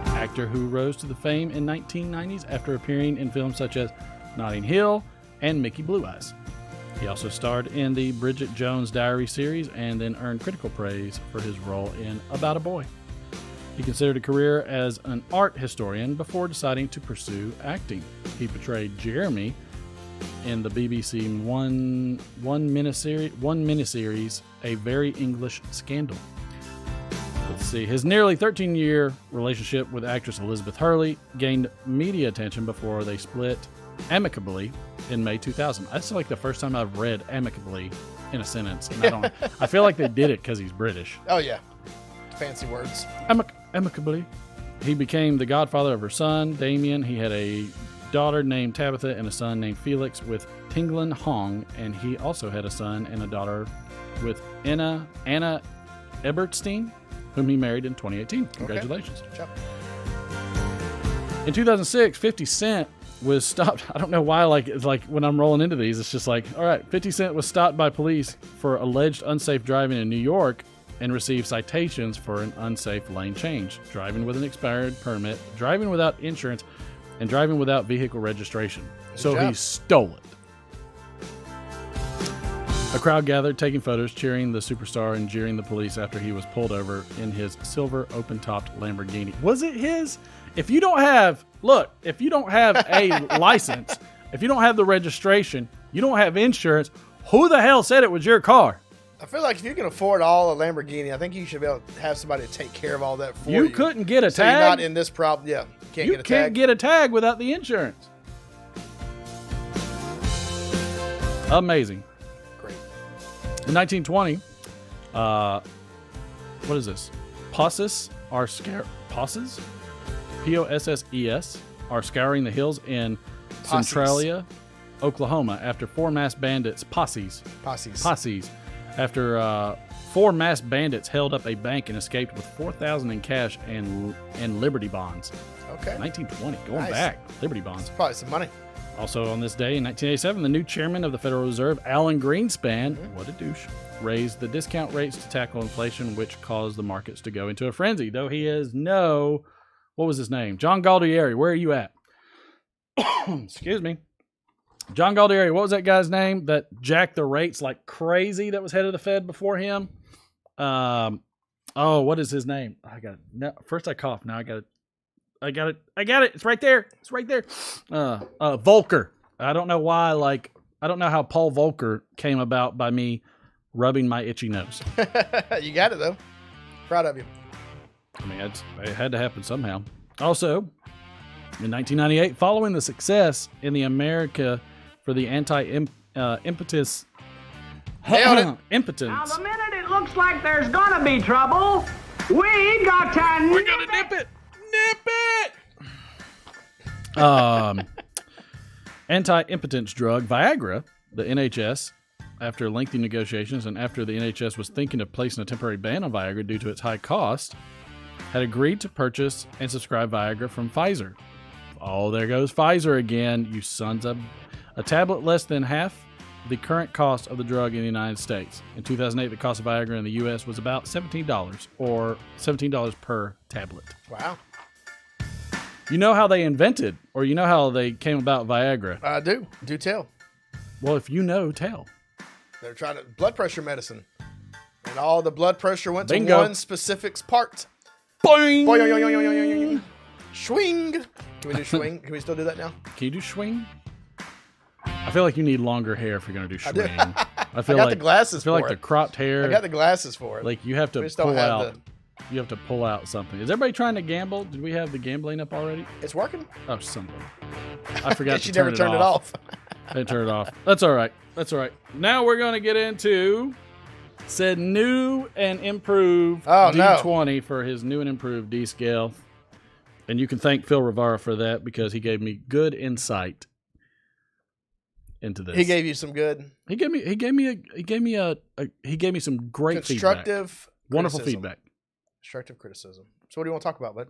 Actor who rose to the fame in 1990s after appearing in films such as Notting Hill and Mickey Blue Eyes. He also starred in the Bridget Jones' Diary series and then earned critical praise for his role in About a Boy. He considered a career as an art historian before deciding to pursue acting. He portrayed Jeremy in the BBC one miniseries, A Very English Scandal. Let's see. His nearly 13-year relationship with actress Elizabeth Hurley gained media attention before they split amicably in May 2000. That's like the first time I've read amicably in a sentence. And I feel like they did it because he's British. Oh, yeah. Fancy words. Amicably. He became the godfather of her son, Damien. He had a daughter named Tabitha and a son named Felix with Tinglan Hong, and he also had a son and a daughter with Anna Ebertstein, whom he married in 2018. Congratulations. Okay. In 2006, 50 Cent was stopped. I don't know why, it's like when I'm rolling into these, it's just like, all right, 50 Cent was stopped by police for alleged unsafe driving in New York and received citations for an unsafe lane change, driving with an expired permit, driving without insurance, and driving without vehicle registration. So he stole it. A crowd gathered, taking photos, cheering the superstar and jeering the police after he was pulled over in his silver open-topped Lamborghini. Was it his? If you don't have a license, if you don't have the registration, you don't have insurance, who the hell said it was your car? I feel like if you can afford all a Lamborghini, I think you should be able to have somebody to take care of all that for you. You couldn't get a so tag. You're not in this problem. Yeah, you can't get a tag without the insurance. Amazing. Great. In 1920, what is this? Posses are Posses? Posses are scouring the hills in Centralia, Oklahoma after four masked bandits after four masked bandits held up a bank and escaped with $4,000 in cash and Liberty bonds. Okay. 1920, going back, Liberty bonds. Probably some money. Also on this day in 1987, the new chairman of the Federal Reserve, Alan Greenspan, what a douche, raised the discount rates to tackle inflation, which caused the markets to go into a frenzy. Though he is what was his name? John Galtieri. Where are you at? Excuse me. John Galtieri, what was that guy's name that jacked the rates like crazy that was head of the Fed before him? What is his name? First I coughed. Now I got it. It's right there. Volcker. I don't know why, I don't know how Paul Volcker came about by me rubbing my itchy nose. You got it though. Proud of you. I mean, it had to happen somehow. Also, in 1998, following the success in the America for the anti-impotence. Nailed it. Impotence. Now, the minute it looks like there's gonna be trouble, we got to We're gonna nip it. Nip it. Anti-impotence drug Viagra, the NHS, after lengthy negotiations and after the NHS was thinking of placing a temporary ban on Viagra due to its high cost, had agreed to purchase and subscribe Viagra from Pfizer. Oh, there goes Pfizer again, you sons of... A tablet less than half the current cost of the drug in the United States. In 2008, the cost of Viagra in the U.S. was about $17, or $17 per tablet. Wow. You know how they invented, or you know how they came about Viagra? I do. Do tell. Well, if you know, tell. They're trying to blood pressure medicine, and all the blood pressure went Bingo. to one specific part. Boing! Boing. Swing. Can we do swing? Can we still do that now? Can you do swing? I feel like you need longer hair if you're going to do swing. I feel got like the glasses I feel for like it. the cropped hair. I got the glasses for it. Like you have to We just don't pull have out. You have to pull out something. Is everybody trying to gamble? Did we have the gambling up already? It's working. Oh, something. I forgot She to turn never it turned off. it off. I didn't turn it off. That's all right. That's all right. Now we're going to get into said new and improved D20 for his new and improved D scale. And you can thank Phil Rivara for that because he gave me good insight into this. He gave you some good. He gave me some great constructive feedback. Wonderful criticism. feedback. Constructive criticism. So what do you want to talk about, bud?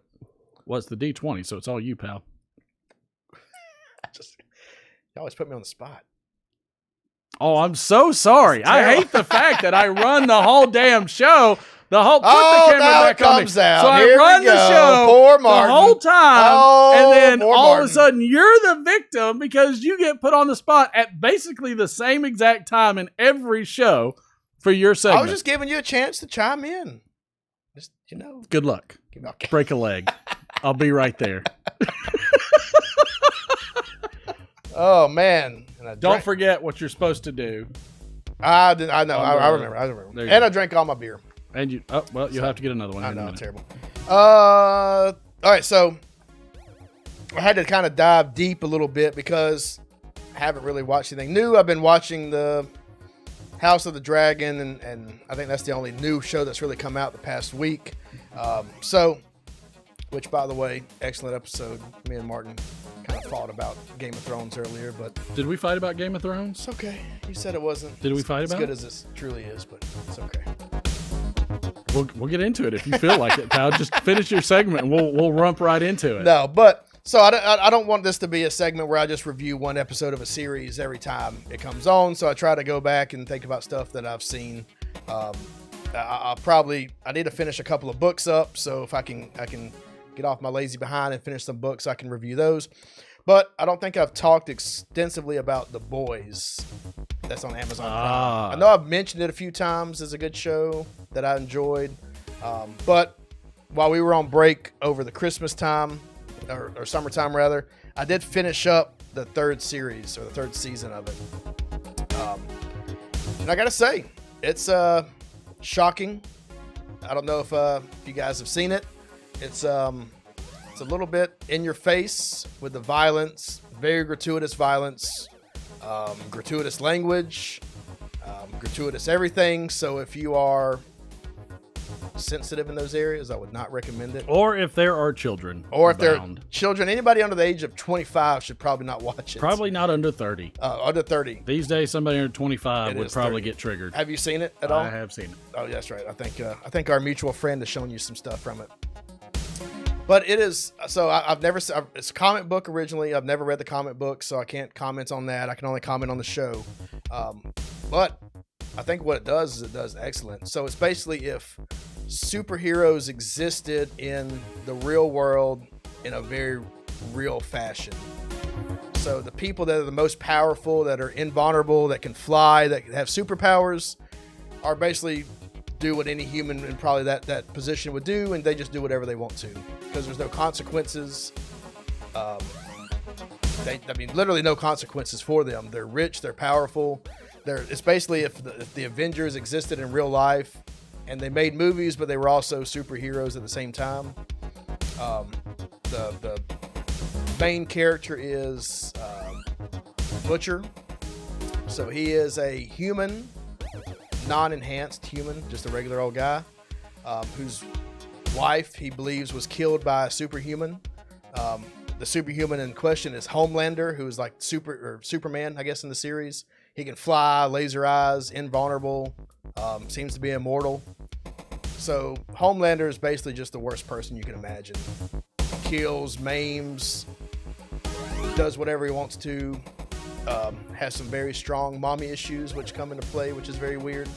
Well, it's the D20, so it's all you, pal. You always put me on the spot. Oh, I'm so sorry. I hate the fact that I run the whole damn show. The whole put the camera now back it on me. comes out. So Here I run we the go. show Poor the Martin. whole time, Oh, and then poor all of a Martin. sudden you're the victim because you get put on the spot at basically the same exact time in every show for your segment. I was just giving you a chance to chime in. Just Good luck. Break a leg. I'll be right there. Oh man! And Don't forget what you're supposed to do. I know. I remember. And I drank all my beer. And you. Oh well, you'll have to get another one. I in a know, minute. terrible. All right, so I had to kind of dive deep a little bit because I haven't really watched anything new. I've been watching the House of the Dragon, and I think that's the only new show that's really come out the past week. Which, by the way, excellent episode. Me and Martin kind of fought about Game of Thrones earlier, but Did we fight about Game of Thrones? it's okay. You said it wasn't. Did we fight as about good it? as this truly is, but it's okay. We'll get into it if you feel like it, pal. Just finish your segment and we'll rump right into it. No, but so I don't want this to be a segment where I just review one episode of a series every time it comes on. So I try to go back and think about stuff that I've seen. I need to finish a couple of books up. So if I can get off my lazy behind and finish some books, I can review those. But I don't think I've talked extensively about The Boys. That's on Amazon Prime. I know I've mentioned it a few times as a good show that I enjoyed. But while we were on break over the Christmas time, or summertime rather, I did finish up the third series, or the third season of it. And I gotta say, it's shocking. I don't know if you guys have seen it. It's a little bit in your face with the violence, very gratuitous violence, gratuitous language, gratuitous everything. So if you are sensitive in those areas, I would not recommend it. Or if there are children. Or if around. they're children, anybody under the age of 25 should probably not watch it. Probably not under 30. Under 30. These days, somebody under 25 It would is probably 30. get triggered. Have you seen it at all? I have seen it. Oh, that's right. I think our mutual friend has shown you some stuff from it. But it is, so I've never, it's a comic book originally. I've never read the comic book, so I can't comment on that. I can only comment on the show. But I think what it does is it does excellent. So it's basically if superheroes existed in the real world in a very real fashion. So the people that are the most powerful, that are invulnerable, that can fly, that have superpowers, are basically do what any human in probably that position would do, and they just do whatever they want to because there's no consequences. Literally no consequences for them. They're rich, they're powerful, It's basically if the Avengers existed in real life and they made movies, but they were also superheroes at the same time. The main character is Butcher. So he is a human, non-enhanced human, just a regular old guy, whose wife he believes was killed by a superhuman. The superhuman in question is Homelander, who is like Superman, I guess, in the series. He can fly, laser eyes, invulnerable, seems to be immortal. So Homelander is basically just the worst person you can imagine. Kills, maims, does whatever he wants to. Has some very strong mommy issues which come into play, which is very weird.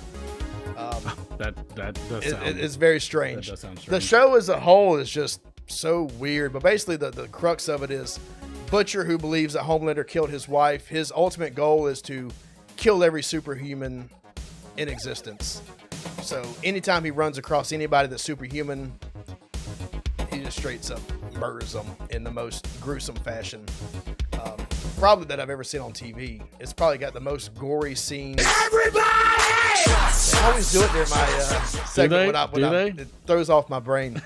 It's very strange. That does sound strange. The show as a whole is just so weird, but basically the crux of it is Butcher, who believes that Homelander killed his wife. His ultimate goal is to kill every superhuman in existence. So anytime he runs across anybody that's superhuman, he just straight up murders them in the most gruesome fashion. Probably that I've ever seen on TV. It's probably got the most gory scenes. Everybody! I always do it during my segment it throws off my brain.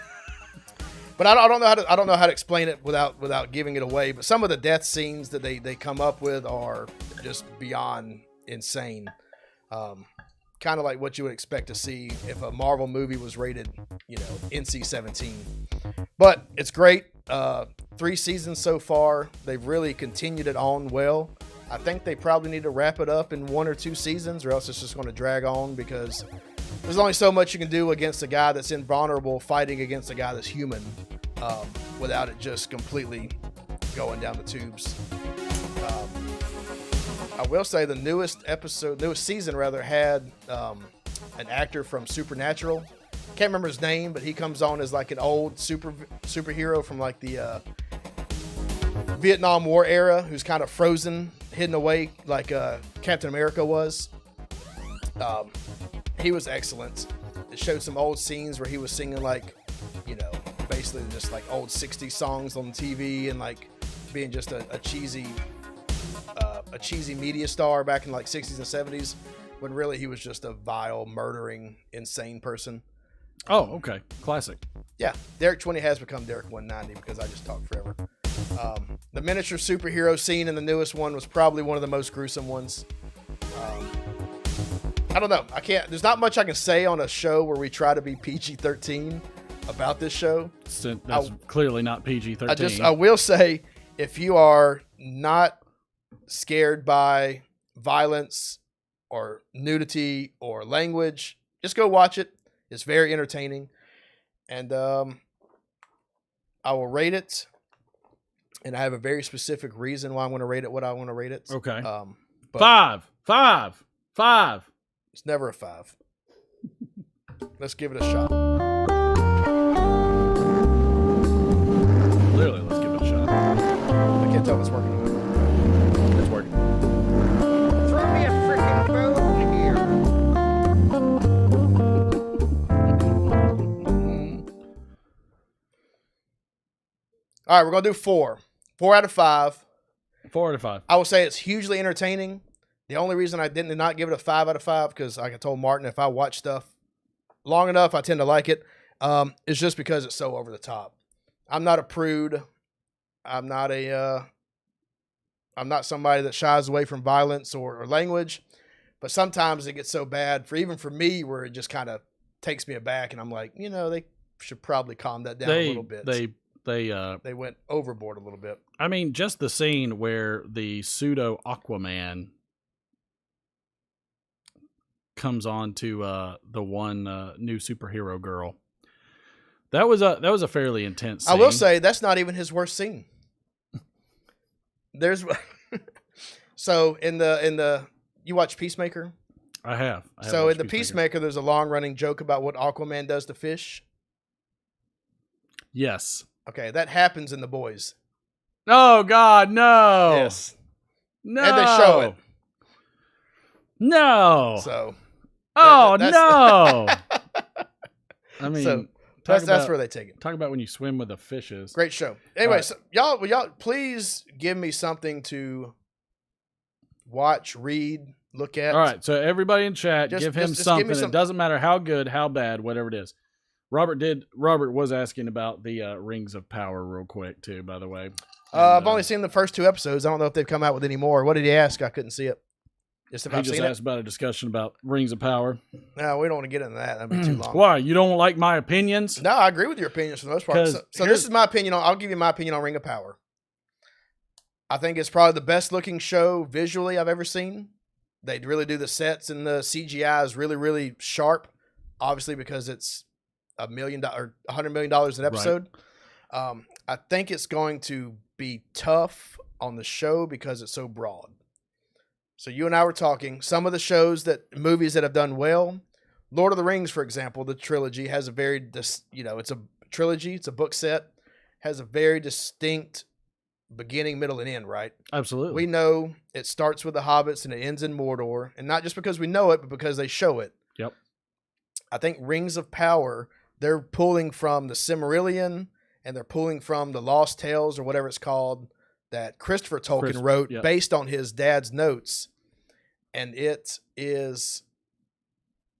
But I don't know how to explain it without giving it away. But some of the death scenes that they come up with are just beyond insane. Kind of like what you would expect to see if a Marvel movie was rated, NC-17. But it's great. 3 seasons so far. They've really continued it on well. I think they probably need to wrap it up in 1 or 2 seasons, or else it's just going to drag on, because there's only so much you can do against a guy that's invulnerable fighting against a guy that's human, without it just completely going down the tubes. I will say the newest season had an actor from Supernatural. Can't remember his name, but he comes on as like an old superhero from like the Vietnam War era, who's kind of frozen, hidden away like Captain America was. He was excellent. It showed some old scenes where he was singing like, basically just like old 60s songs on TV, and like being just a cheesy media star back in like 60s and 70s, when really he was just a vile, murdering, insane person. Oh, okay. Classic. Yeah, Derek 20 has become Derek 190 because I just talk forever. The miniature superhero scene in the newest one was probably one of the most gruesome ones. I don't know. There's not much I can say on a show where we try to be PG-13 about this show. That's clearly not PG-13. I will say, if you are not scared by violence or nudity or language, just go watch it. It's very entertaining, and I will rate it. And I have a very specific reason why I'm going to rate it what I want to rate it. Okay. But 5. It's never a 5. Let's give it a shot. Literally, let's give it a shot. I can't tell if it's working. It's working. Throw me a freaking bone here. All right, we're going to do 4. 4 out of 5. 4 out of 5. I will say it's hugely entertaining. The only reason I did not give it a 5 out of 5, because like I told Martin, if I watch stuff long enough, I tend to like it. It's just because it's so over the top. I'm not a prude. I'm not somebody that shies away from violence or language, but sometimes it gets so bad even for me, where it just kind of takes me aback, and I'm like, they should probably calm that down a little bit. They went overboard a little bit. I mean, just the scene where the pseudo Aquaman comes on to the one new superhero girl. That was a fairly intense scene. I will say that's not even his worst scene. There's so in the you watch Peacemaker? I have so in the Peacemaker, there's a long running joke about what Aquaman does to fish. Yes. Okay, that happens in The Boys. Oh God, no. Yes. No. And they show it. No. So. No. I mean, so that's where they take it. Talk about when you swim with the fishes. Great show. Anyway, so y'all please give me something to watch, read, look at. All right, so everybody in chat, Just- give him just give something. me some- It doesn't matter how good, how bad, whatever it is. Robert was asking about the Rings of Power real quick too, by the way. I've only seen the first 2 episodes. I don't know if they've come out with any more. What did he ask? I couldn't see it. Just if He I've just seen asked about a discussion about Rings of Power. No, we don't want to get into that. That'd be too long. Why? You don't like my opinions? No, I agree with your opinions for the most part. 'Cause So this is my opinion on. I'll give you my opinion on Ring of Power. I think it's probably the best looking show visually I've ever seen. They really do the sets and the CGI is really, really sharp. Obviously, because it's $1 million or $100 million an episode. I think it's going to be tough on the show because it's so broad. So you and I were talking. Some of the movies that have done well, Lord of the Rings, for example, the trilogy has a very, it's a trilogy. It's a book set, has a very distinct beginning, middle, and end, right? Absolutely. We know it starts with the hobbits and it ends in Mordor, and not just because we know it, but because they show it. Yep. I think Rings of Power, they're pulling from the Silmarillion and they're pulling from the Lost Tales or whatever it's called that Christopher Tolkien wrote based on his dad's notes. And it is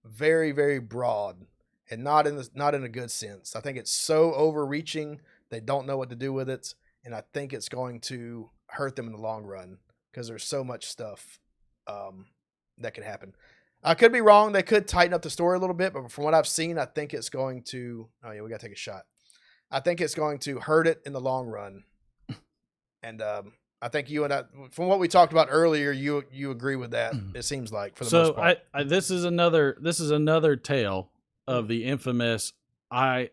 very, very broad and not in a good sense. I think it's so overreaching. They don't know what to do with it. And I think it's going to hurt them in the long run because there's so much stuff that could happen. I could be wrong. They could tighten up the story a little bit, but from what I've seen, I think it's going to. Oh yeah, we got to take a shot. I think it's going to hurt it in the long run. And I think you and I, from what we talked about earlier, you agree with that. It seems like for the most part. So this is another tale of the infamous I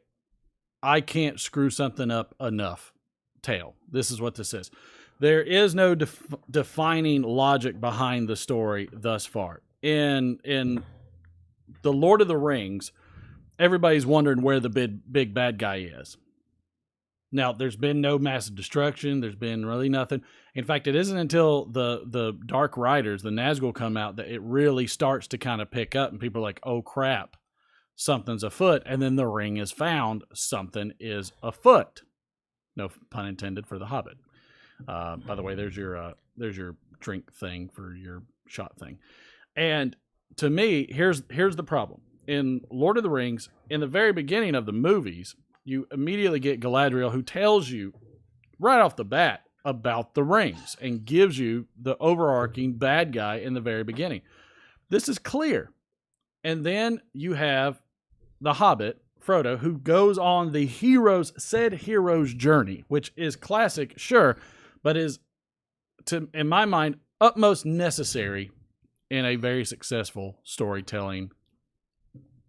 can't screw something up enough tale. This is what this is. There is no defining logic behind the story thus far. In the Lord of the Rings, everybody's wondering where the big bad guy is. Now, there's been no massive destruction. There's been really nothing. In fact, it isn't until the Dark Riders, the Nazgul, come out that it really starts to kind of pick up, and people are like, "Oh crap, something's afoot." And then the ring is found. Something is afoot. No pun intended for the Hobbit. By the way, there's your drink thing for your shot thing. And to me, here's the problem. In Lord of the Rings, in the very beginning of the movies, you immediately get Galadriel, who tells you right off the bat about the rings and gives you the overarching bad guy in the very beginning. This is clear. And then you have the Hobbit, Frodo, who goes on the hero's journey, which is classic, sure, but is, in my mind, utmost necessary in a very successful storytelling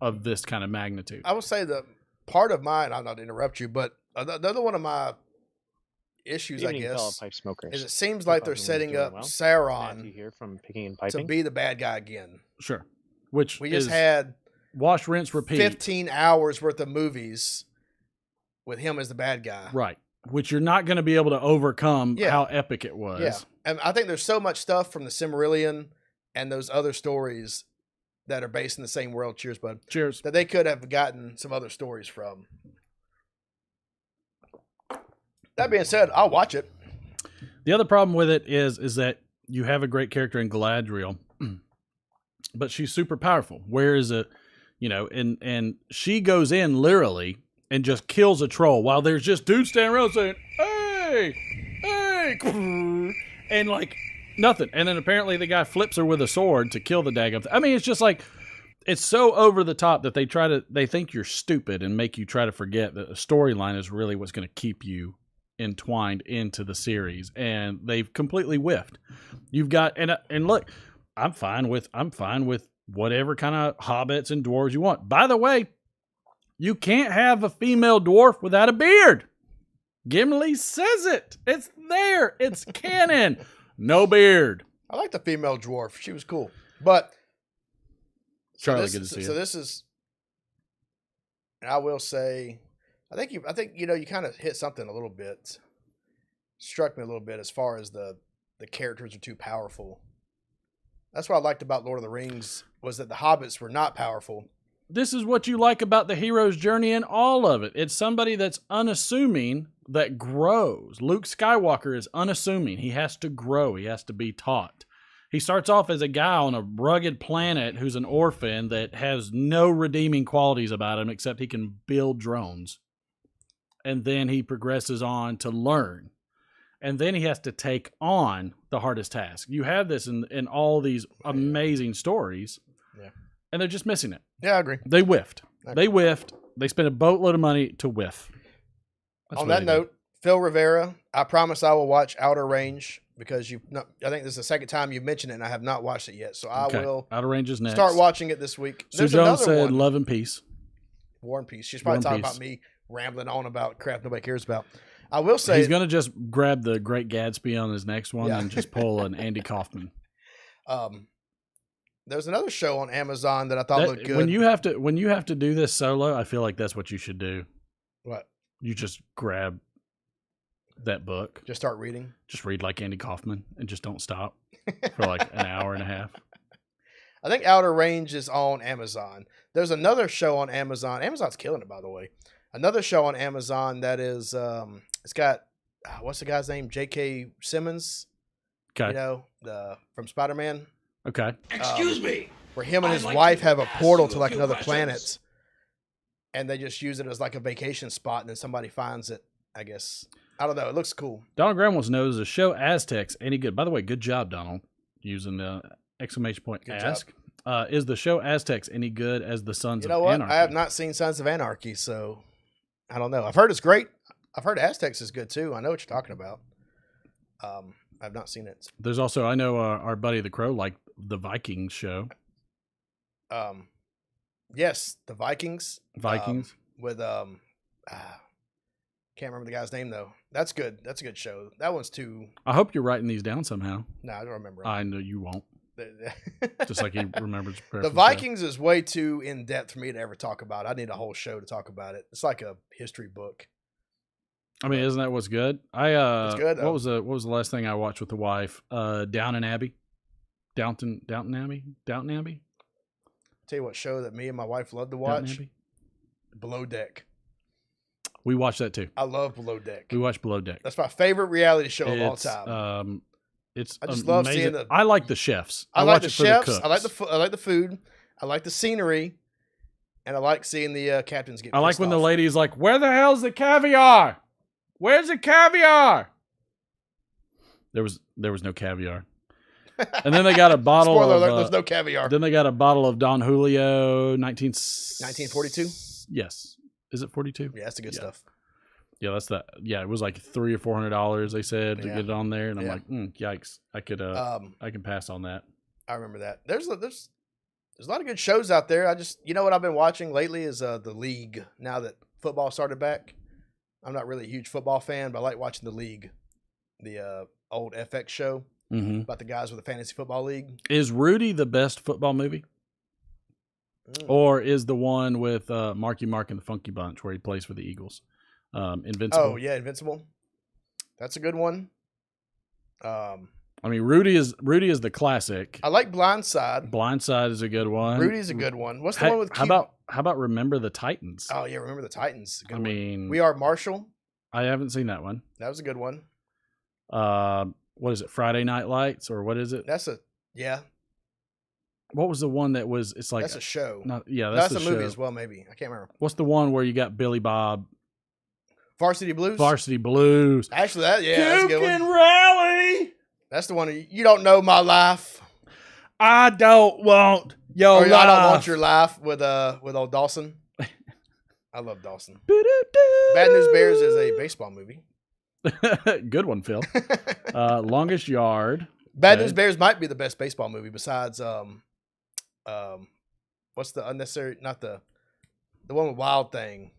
of this kind of magnitude. I would say the part of mine, I'm not to interrupt you, but another one of my issues, I guess, is it seems like they're setting up Sauron here from picking and piping to be the bad guy again. Sure. Which we just had wash, rinse, repeat. 15 hours worth of movies with him as the bad guy. Right. Which you're not going to be able to overcome how epic it was. Yeah. And I think there's so much stuff from the Silmarillion and those other stories that are based in the same world. Cheers, bud. Cheers. That they could have gotten some other stories from. That being said, I'll watch it. The other problem with it is that you have a great character in Galadriel, but she's super powerful. Where is it, and she goes in literally and just kills a troll while there's just dudes standing around saying, "Hey, hey," and like nothing. And then apparently the guy flips her with a sword to kill the daggum. I mean, it's just like, it's so over the top that they think you're stupid and make you try to forget that the storyline is really what's going to keep you entwined into the series, and they've completely whiffed. You've got and look, I'm fine with whatever kind of hobbits and dwarves you want. By the way, you can't have a female dwarf without a beard. Gimli says it. It's there. It's canon. No beard. I like the female dwarf. She was cool. But Charlie, good to see you. So this is, and I will say, I think you kind of hit something a little bit. Struck me a little bit as far as the characters are too powerful. That's what I liked about Lord of the Rings, was that the hobbits were not powerful. This is what you like about the hero's journey and all of it. It's somebody that's unassuming that grows. Luke Skywalker is unassuming. He has to grow. He has to be taught. He starts off as a guy on a rugged planet who's an orphan that has no redeeming qualities about him except he can build drones. And then he progresses on to learn. And then he has to take on the hardest task. You have this in all these amazing stories. Yeah. And they're just missing it. Yeah, I agree. They whiffed. They whiffed. They spent a boatload of money to whiff. That's On what that they did. note, Phil Rivera, I promise I will watch Outer Range because I think this is the second time you've mentioned it and I have not watched it yet. So I will Outer Range is next. start watching it this week. Sue There's Jones another said one. Love and Peace. War and Peace. She's probably War and talking Peace. about me rambling on about crap nobody cares about. I will say He's going to just grab the Great Gatsby on his next one Yeah. and just pull an Andy Kaufman. there's another show on Amazon that I thought looked good. When you have to do this solo, I feel like that's what you should do. What? You just grab that book. Just start reading. Just read like Andy Kaufman and just don't stop for like an hour and a half. I think Outer Range is on Amazon. There's another show on Amazon. Amazon's killing it, by the way. Another show on Amazon that is, it's got, what's the guy's name? J.K. Simmons. Okay. You know, from Spider-Man. Okay. Excuse me. Where him and I'd his like wife to have a ask portal you to a like few another questions. planet. And they just use it as like a vacation spot and then somebody finds it, I guess. I don't know. It looks cool. Donald Graham wants to know, is the show Aztecs any good? By the way, good job, Donald, using the exclamation point Good ask. Is the show Aztecs any good as the Sons You know of what? Anarchy? I have not seen Sons of Anarchy, so I don't know. I've heard it's great. I've heard Aztecs is good too. I know what you're talking about. I've not seen it. There's also, I know our buddy the Crow liked the Vikings show. Yes, the Vikings. Vikings. With can't remember the guy's name though. That's good. That's a good show. That one's too. I hope you're writing these down somehow. No, I don't remember. I know you won't. Just like he remembers. The Vikings is way too in depth for me to ever talk about. I need a whole show to talk about it. It's like a history book. I mean, isn't that what's good? It's good, though. What was the last thing I watched with the wife? Downton Abbey. Downton Abbey. Tell you what show that me and my wife love to Downton watch. Abbey? Below Deck. We watched that too. I love Below Deck. We watched Below Deck. That's my favorite reality show of all It's, time. It's I just love amazing. seeing the. I like the chefs. I like watch the it for chefs. cooks. I like I like the food. I like the scenery, and I like seeing the captains get. I like pissed when the off. lady's like, "Where the hell's the caviar? Where's the caviar?" There was no caviar. And then they got a bottle Spoiler of alert: there's no caviar. Then they got a bottle of Don Julio 1942. Yes. Is it 42? Yeah, that's the good stuff. Yeah, that's that. Yeah, it was like $300 or $400. They said to Yeah. get it on there, and I'm Yeah. like, yikes! I could, I can pass on that. I remember that. There's a lot of good shows out there. You know what I've been watching lately is the League. Now that football started back, I'm not really a huge football fan, but I like watching the League, the old FX show about the guys with the fantasy football league. Is Rudy the best football movie, or is the one with Marky Mark and the Funky Bunch where he plays for the Eagles? Invincible. Oh yeah, Invincible. That's a good one. I mean, Rudy is the classic. I like Blindside. Blindside is a good one. Rudy's a good one. What's the one with? How about Remember the Titans? Oh yeah, Remember the Titans. Good I one. mean, We Are Marshall. I haven't seen that one. That was a good one. What is it? Friday Night Lights, or what is it? That's yeah. What was the one that was? It's like That's a show. That's a the movie show. as well. Maybe I can't remember. What's the one where you got Billy Bob? Varsity Blues. Varsity Blues. Actually, that's a good one. Rally. That's the one. You don't know my life. I don't want your Or life. I don't want your life with old Dawson. I love Dawson. Bad News Bears is a baseball movie. Good one, Phil. Longest Yard. Bad Okay. News Bears might be the best baseball movie besides what's the unnecessary? Not the one with Wild Thing.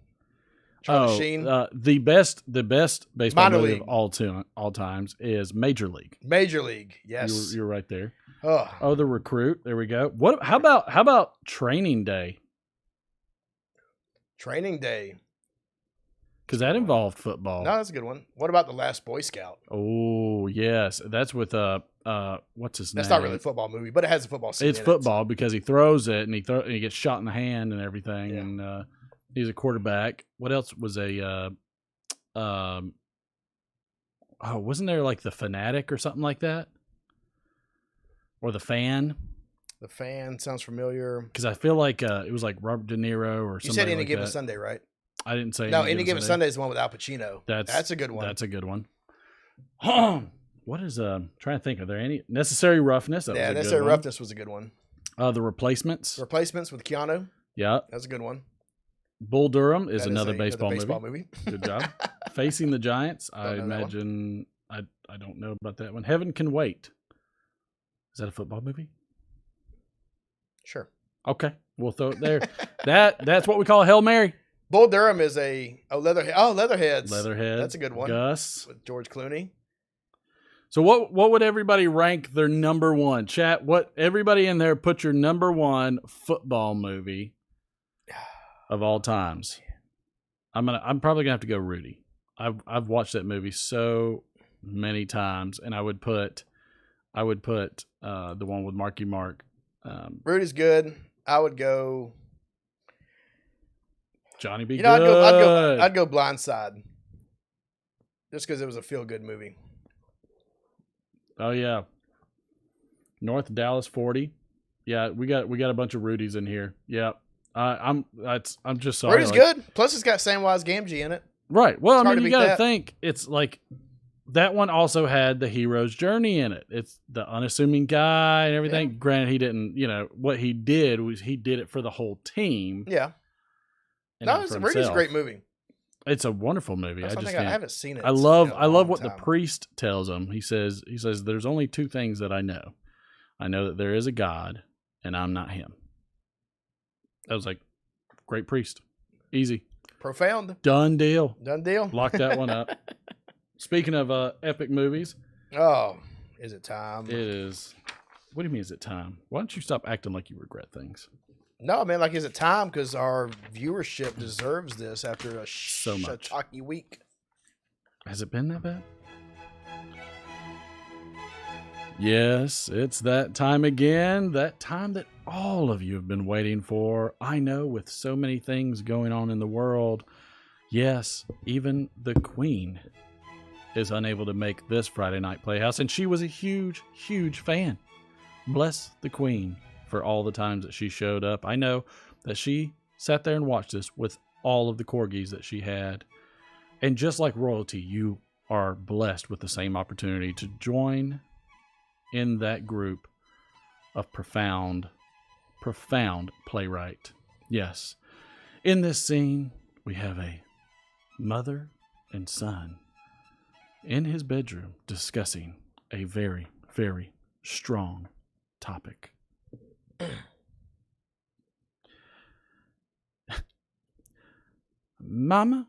Charlie Sheen. The best baseball Minor movie League. of all times is Major League. Major League. Yes. You're right there. Oh, The Recruit. There we go. How about Training Day? Training Day. Because that involved football. No, that's a good one. What about The Last Boy Scout? Oh yes, that's with what's his name? That's not really a football movie, but it has a football scene. It's in football because he throws it and he gets shot in the hand and everything, Yeah. and he's a quarterback. What else was wasn't there like The Fanatic or something like that? or The Fan. The Fan sounds familiar. Because I feel like it was like Robert De Niro or something. You said Any like Given that. Sunday, right? I didn't say no. Any Given Sunday is the one with Al Pacino. That's a good one. That's a good one. What is trying to think? Are there any Necessary Roughness? That was a Necessary good Roughness was a good one. The Replacements. Replacements with Keanu. Yeah, that's a good one. Bull Durham is another baseball movie. Good job. Facing the Giants. I imagine. I don't know about that one. Heaven Can Wait. Is that a football movie? Sure. Okay, we'll throw it there. That's what we call a Hail Mary. Bull Durham is Leatherhead. Oh, Leatherheads. Leatherhead. That's a good one. Gus with George Clooney. So what would everybody rank their number one? Chat, what everybody in there put your number one football movie of all times. I'm probably gonna have to go Rudy. I've watched that movie so many times, and I would put the one with Marky Mark. Rudy's good. I would go Johnny B. Good. I'd go Blindside. Just because it was a feel good movie. Oh yeah. North Dallas 40. Yeah, we got a bunch of Rudies in here. Yeah. I'm just sorry. Rudy's good. Plus it's got Samwise Gamgee in it. Right. Well, it's I mean, you got to think it's like that one also had the hero's journey in it. It's the unassuming guy and everything. Yeah. Granted, he didn't, what he did was he did it for the whole team. Yeah. No, Rudy's a great movie. It's a wonderful movie. I haven't seen it. I love what the priest tells him. He says, there's only two things that I know. I know that there is a God and I'm not him. I was like, great priest. Easy. Profound. Done deal. Lock that one up. Speaking of epic movies. Oh, is it time? It is. What do you mean, is it time? Why don't you stop acting like you regret things? No, man, is it time? Because our viewership deserves this after a chalky week. Has it been that bad? Yes, it's that time again. That time that all of you have been waiting for. I know, with so many things going on in the world. Yes, even the Queen is unable to make this Friday Night Playhouse, and she was a huge, huge fan. Bless the Queen for all the times that she showed up. I know that she sat there and watched this with all of the corgis that she had. And just like royalty, you are blessed with the same opportunity to join in that group of profound playwright. Yes. In this scene, we have a mother and son in his bedroom discussing a very, very strong topic. Mama,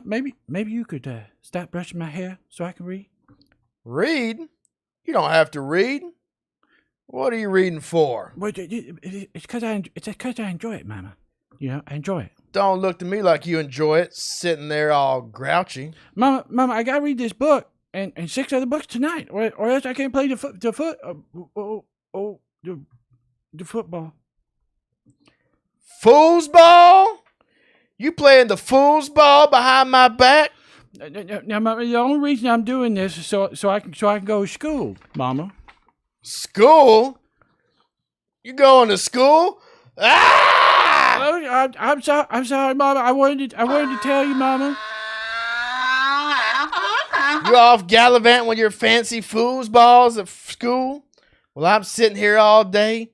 maybe you could stop brushing my hair so I can read. Read? You don't have to read. What are you reading for? Well, it's because I enjoy it, Mama. I enjoy it. Don't look to me like you enjoy it, sitting there all grouchy. Mama, I gotta read this book and 6 other books tonight, or else I can't play the football. Foosball? You playing the foosball behind my back? Now, Mama, the only reason I'm doing this is so I can go to school, Mama. School? You going to school? Ah! Oh, I'm sorry, Mama. I wanted to tell you, Mama. You off gallivanting with your fancy foosballs at school? Well, I'm sitting here all day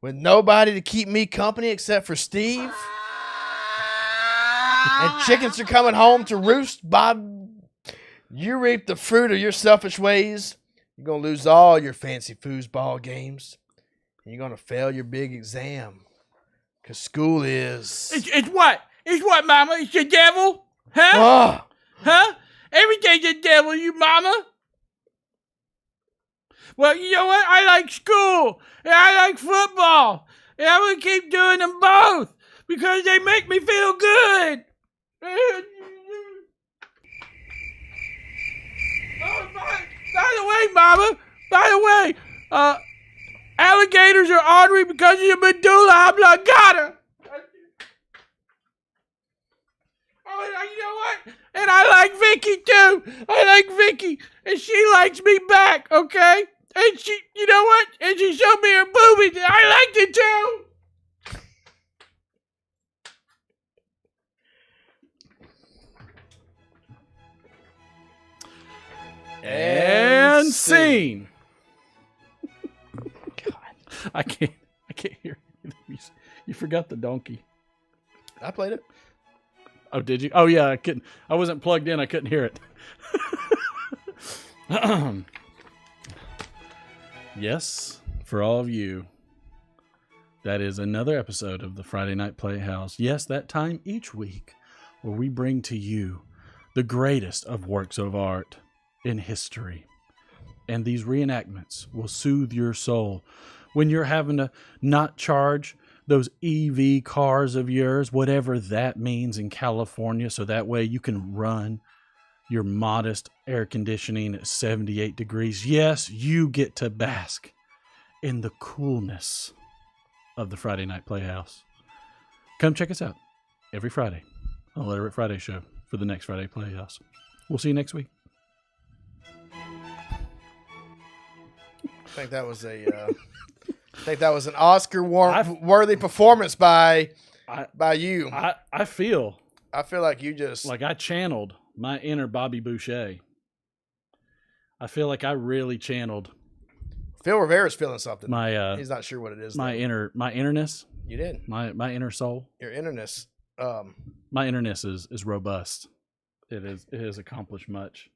with nobody to keep me company except for Steve. And chickens are coming home to roost, Bob. You reap the fruit of your selfish ways. You're going to lose all your fancy foosball games. And you're going to fail your big exam. Because school is... It's what? It's what, Mama? It's the devil? Huh? Oh. Huh? Everything's the devil, you Mama. Well, you know what? I like school. And I like football. And I'm going to keep doing them both. Because they make me feel good. Oh, by the way, Mama. By the way, alligators are ornery because of your medulla oblongata. Oh, you know what? And I like Vicky too. I like Vicky, and she likes me back. Okay. And she, you know what? And she showed me her boobies. I liked it too. And scene. God, I can't hear anything. You forgot the donkey. I played it. Oh, did you? Oh, yeah. I wasn't plugged in. I couldn't hear it. Yes, for all of you, that is another episode of the Friday Night Playhouse. Yes, that time each week where we bring to you the greatest of works of art in history. And these reenactments will soothe your soul when you're having to not charge those EV cars of yours, whatever that means in California, so that way you can run your modest air conditioning at 78 degrees. Yes, you get to bask in the coolness of the Friday Night Playhouse. Come check us out every Friday on the Let It Rip Friday show for the next Friday Playhouse. We'll see you next week. I think that was an Oscar-worthy performance by you. I feel like you just like I channeled my inner Bobby Boucher. I feel like I really channeled. Phil Rivera's feeling something. He's not sure what it is. My innerness. You did. My inner soul. Your innerness. My innerness is robust. It has accomplished much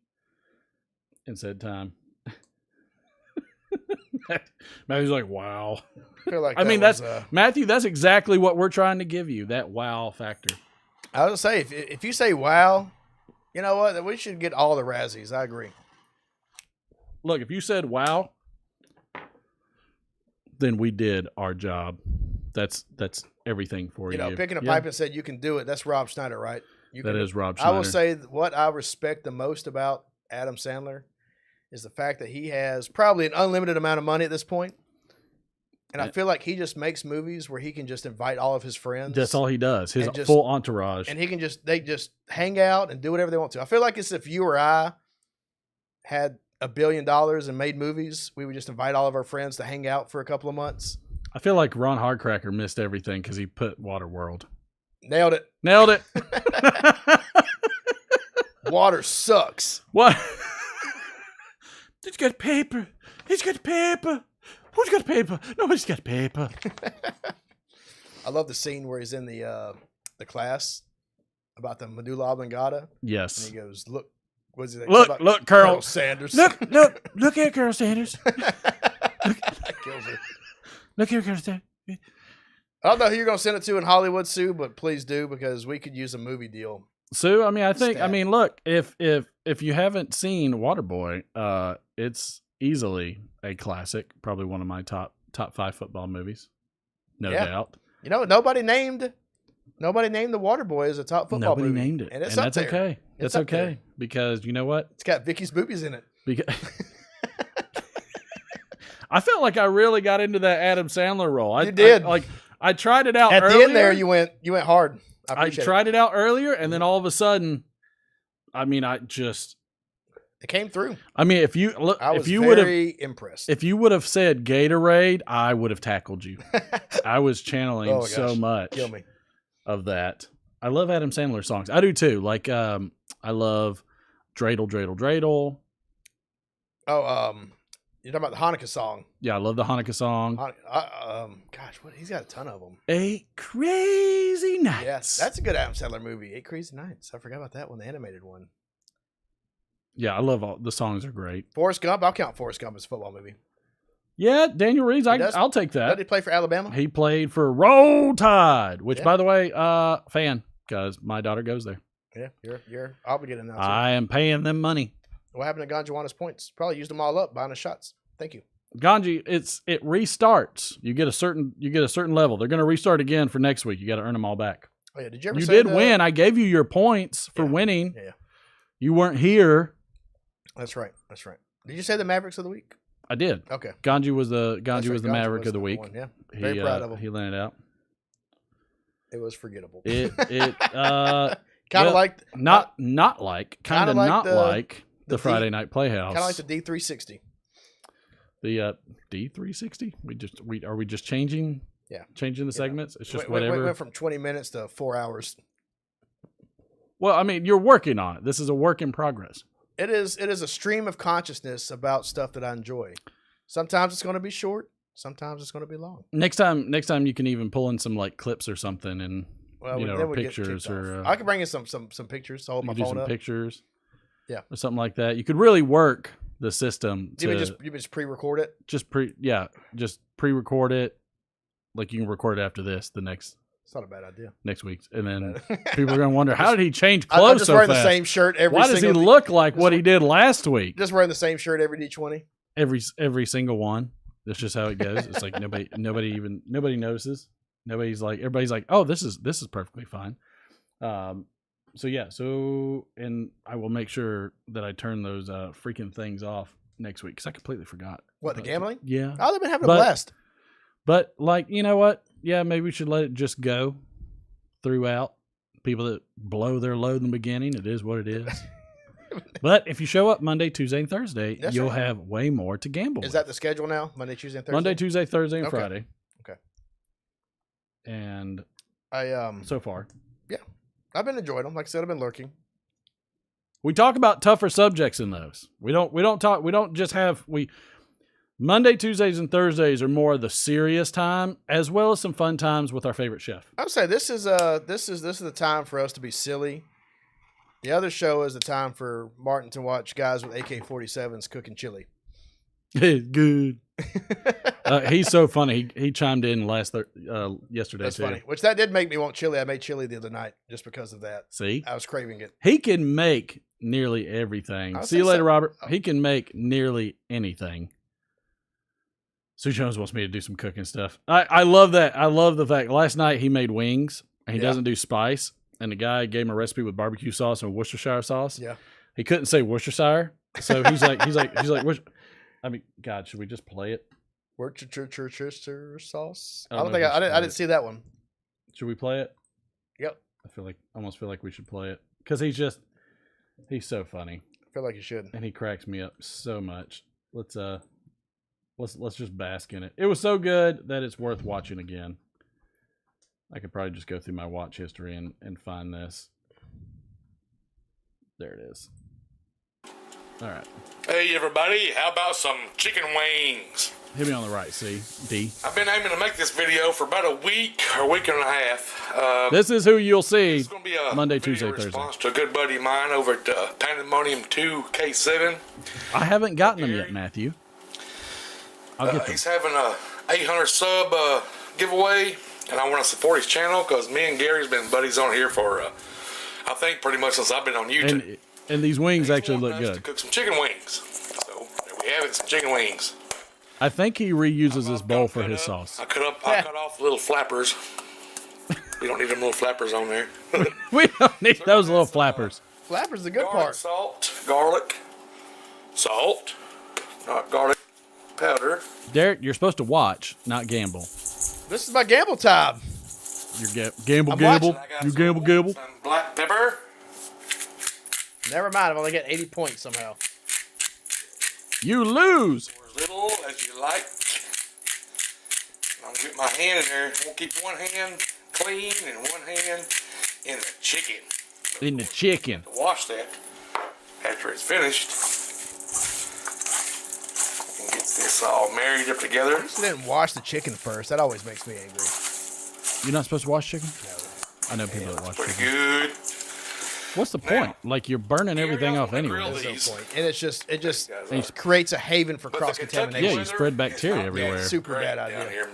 in said time. Matthew's like, wow. I feel like that's Matthew. That's exactly what we're trying to give you. That wow factor. I was gonna say, if you say wow, you know what? We should get all the Razzies. I agree. Look, if you said wow, then we did our job. That's everything for you. You know, picking a pipe and said you can do it. That's Rob Schneider, right? That is Rob Schneider. I will say what I respect the most about Adam Sandler is the fact that he has probably an unlimited amount of money at this point. And I feel like he just makes movies where he can just invite all of his friends. That's all he does. His full entourage. And they just hang out and do whatever they want to. I feel like it's if you or I had $1 billion and made movies, we would just invite all of our friends to hang out for a couple of months. I feel like Ron Hardcracker missed everything because he put Waterworld. Nailed it. Water sucks. What? He's got paper. Who's got paper? Nobody's got paper. I love the scene where he's in the class about the medulla oblongata. Yes. And he goes, "Look, what's it? Look, Colonel Sanders. Look here, Colonel Sanders. That kills her. Look here, Colonel Sanders. I don't know who you're going to send it to in Hollywood, Sue, but please do because we could use a movie deal. Sue, look, if you haven't seen Waterboy, it's easily a classic, probably one of my top 5 football movies. No doubt. You know, nobody named the Waterboy as a top football movie. Nobody named it. And that's okay. That's okay. Because you know what? It's got Vicky's boobies in it. I felt like I really got into that Adam Sandler role. You did. I tried it out at earlier. The end there. You went hard. I tried it out earlier, and then all of a sudden, it came through. If you look, I was very impressed. If you would have said Gatorade, I would have tackled you. I was channeling so much of that. I love Adam Sandler songs. I do too. I love Dreidel, Dreidel, Dreidel. Oh, you're talking about the Hanukkah song. Yeah, I love the Hanukkah song. He's got a ton of them. 8 Crazy Nights. Yes, that's a good Adam Sandler movie. 8 Crazy Nights. I forgot about that one, the animated one. Yeah, I love the songs are great. Forrest Gump. I'll count Forrest Gump as a football movie. Yeah, Daniel Reeves. I'll take that. Did he play for Alabama? He played for Roll Tide, which, by the way, fan because my daughter goes there. Yeah, you're obligated now. I am paying them money. What happened to Ganjuana's points? Probably used them all up buying us shots. Thank you. Ganji, it restarts. You get a certain level. They're going to restart again for next week. You got to earn them all back. Oh yeah, did you ever? You did win. I gave you your points for winning. Yeah. You weren't here. That's right. Did you say the Mavericks of the week? I did. Okay. Ganji was the Maverick of the week. Yeah. Very proud of him. He landed out. It was forgettable. It kind of like the Friday Night Playhouse. Kind of like the D360. The D360. Are we just changing? Yeah, changing the segments. It's just we whatever. went from 20 minutes to 4 hours. Well, I mean, you're working on it. This is a work in progress. It is a stream of consciousness about stuff that I enjoy. Sometimes it's going to be short. Sometimes it's going to be long. Next time you can even pull in some like clips or something, and or pictures, or I can bring in some pictures. Hold my do phone some up. Pictures, or something like that. You could really work the system. You just pre-record it. Just pre-record it. Like you can record it after this. It's not a bad idea. Next week, and then people are going to wonder how did he change clothes I'm just so wearing fast? the same shirt every. Why does he look like what he did last week? Just wearing the same shirt every D20. Every single one. That's just how it goes. It's like nobody notices. Everybody's like, oh, this is perfectly fine. So and I will make sure that I turn those freaking things off next week because I completely forgot. What, the gambling? Yeah. Oh, they've been having a blast. But like, you know what? Yeah, maybe we should let it just go throughout. People that blow their load in the beginning, it is what it is. But if you show up Monday, Tuesday, and Thursday, you'll have way more to gamble. Is that the schedule now? Monday, Tuesday, and Thursday? Monday, Tuesday, Thursday, and Friday. Okay. And I so far. Yeah. I've been enjoying them. Like I said, I've been lurking. We talk about tougher subjects in those. Monday, Tuesdays, and Thursdays are more of the serious time, as well as some fun times with our favorite chef. I would say this is the time for us to be silly. The other show is the time for Martin to watch guys with AK-47s cooking chili. Good. He's so funny. He chimed in yesterday. That's too. funny. Which that did make me want chili. I made chili the other night just because of that. See, I was craving it. He can make nearly everything. See you later, Robert. He can make nearly anything. Sue Jones wants me to do some cooking stuff. I love that. I love the fact last night he made wings and he doesn't do spice. And the guy gave him a recipe with barbecue sauce and Worcestershire sauce. Yeah. He couldn't say Worcestershire. So he's like, I mean, God, should we just play it? Worcestershire sauce. I I don't think I didn't see that one. Should we play it? Yep. I almost feel like we should play it. Because he's so funny. I feel like you should. And he cracks me up so much. Let's just bask in it. It was so good that it's worth watching again. I could probably just go through my watch history and find this. There it is. All right. Hey everybody, how about some chicken wings? Hit me on the right, C. D. I've been aiming to make this video for about a week or a week and a half. This is who you'll see it's gonna be a Monday, video Tuesday, Thursday. response to a good buddy of mine over at Pandemonium 2K7. I haven't gotten them yet, Matthew. I'll get them. He's having a 800 sub giveaway, and I want to support his channel because me and Gary's been buddies on here for I think pretty much since I've been on YouTube. And these wings actually look good. To cook some chicken wings. So there we have it, some chicken wings. I think he reuses this bowl for his sauce. I cut off the little flappers. We don't need them little flappers on there. We don't need those little flappers. Flappers the good part. Garlic, salt, not garlic powder. Derek, you're supposed to watch, not gamble. This is my gamble time. You gamble. You gamble. Some black pepper. Never mind. I've only got 80 points somehow. You lose. As little as you like. I'm gonna get my hand in there. I'm gonna keep one hand clean and one hand in the chicken. In the chicken. Wash that after it's finished. And get this all married up together. I just didn't wash the chicken first. That always makes me angry. You're not supposed to wash chicken? No. I know people that wash Pretty chicken. good. What's the point? Like you're burning everything off anyway. There's no point. And it just creates a haven for cross-contamination. Yeah, you spread bacteria everywhere. Yeah, super bad idea. Down here,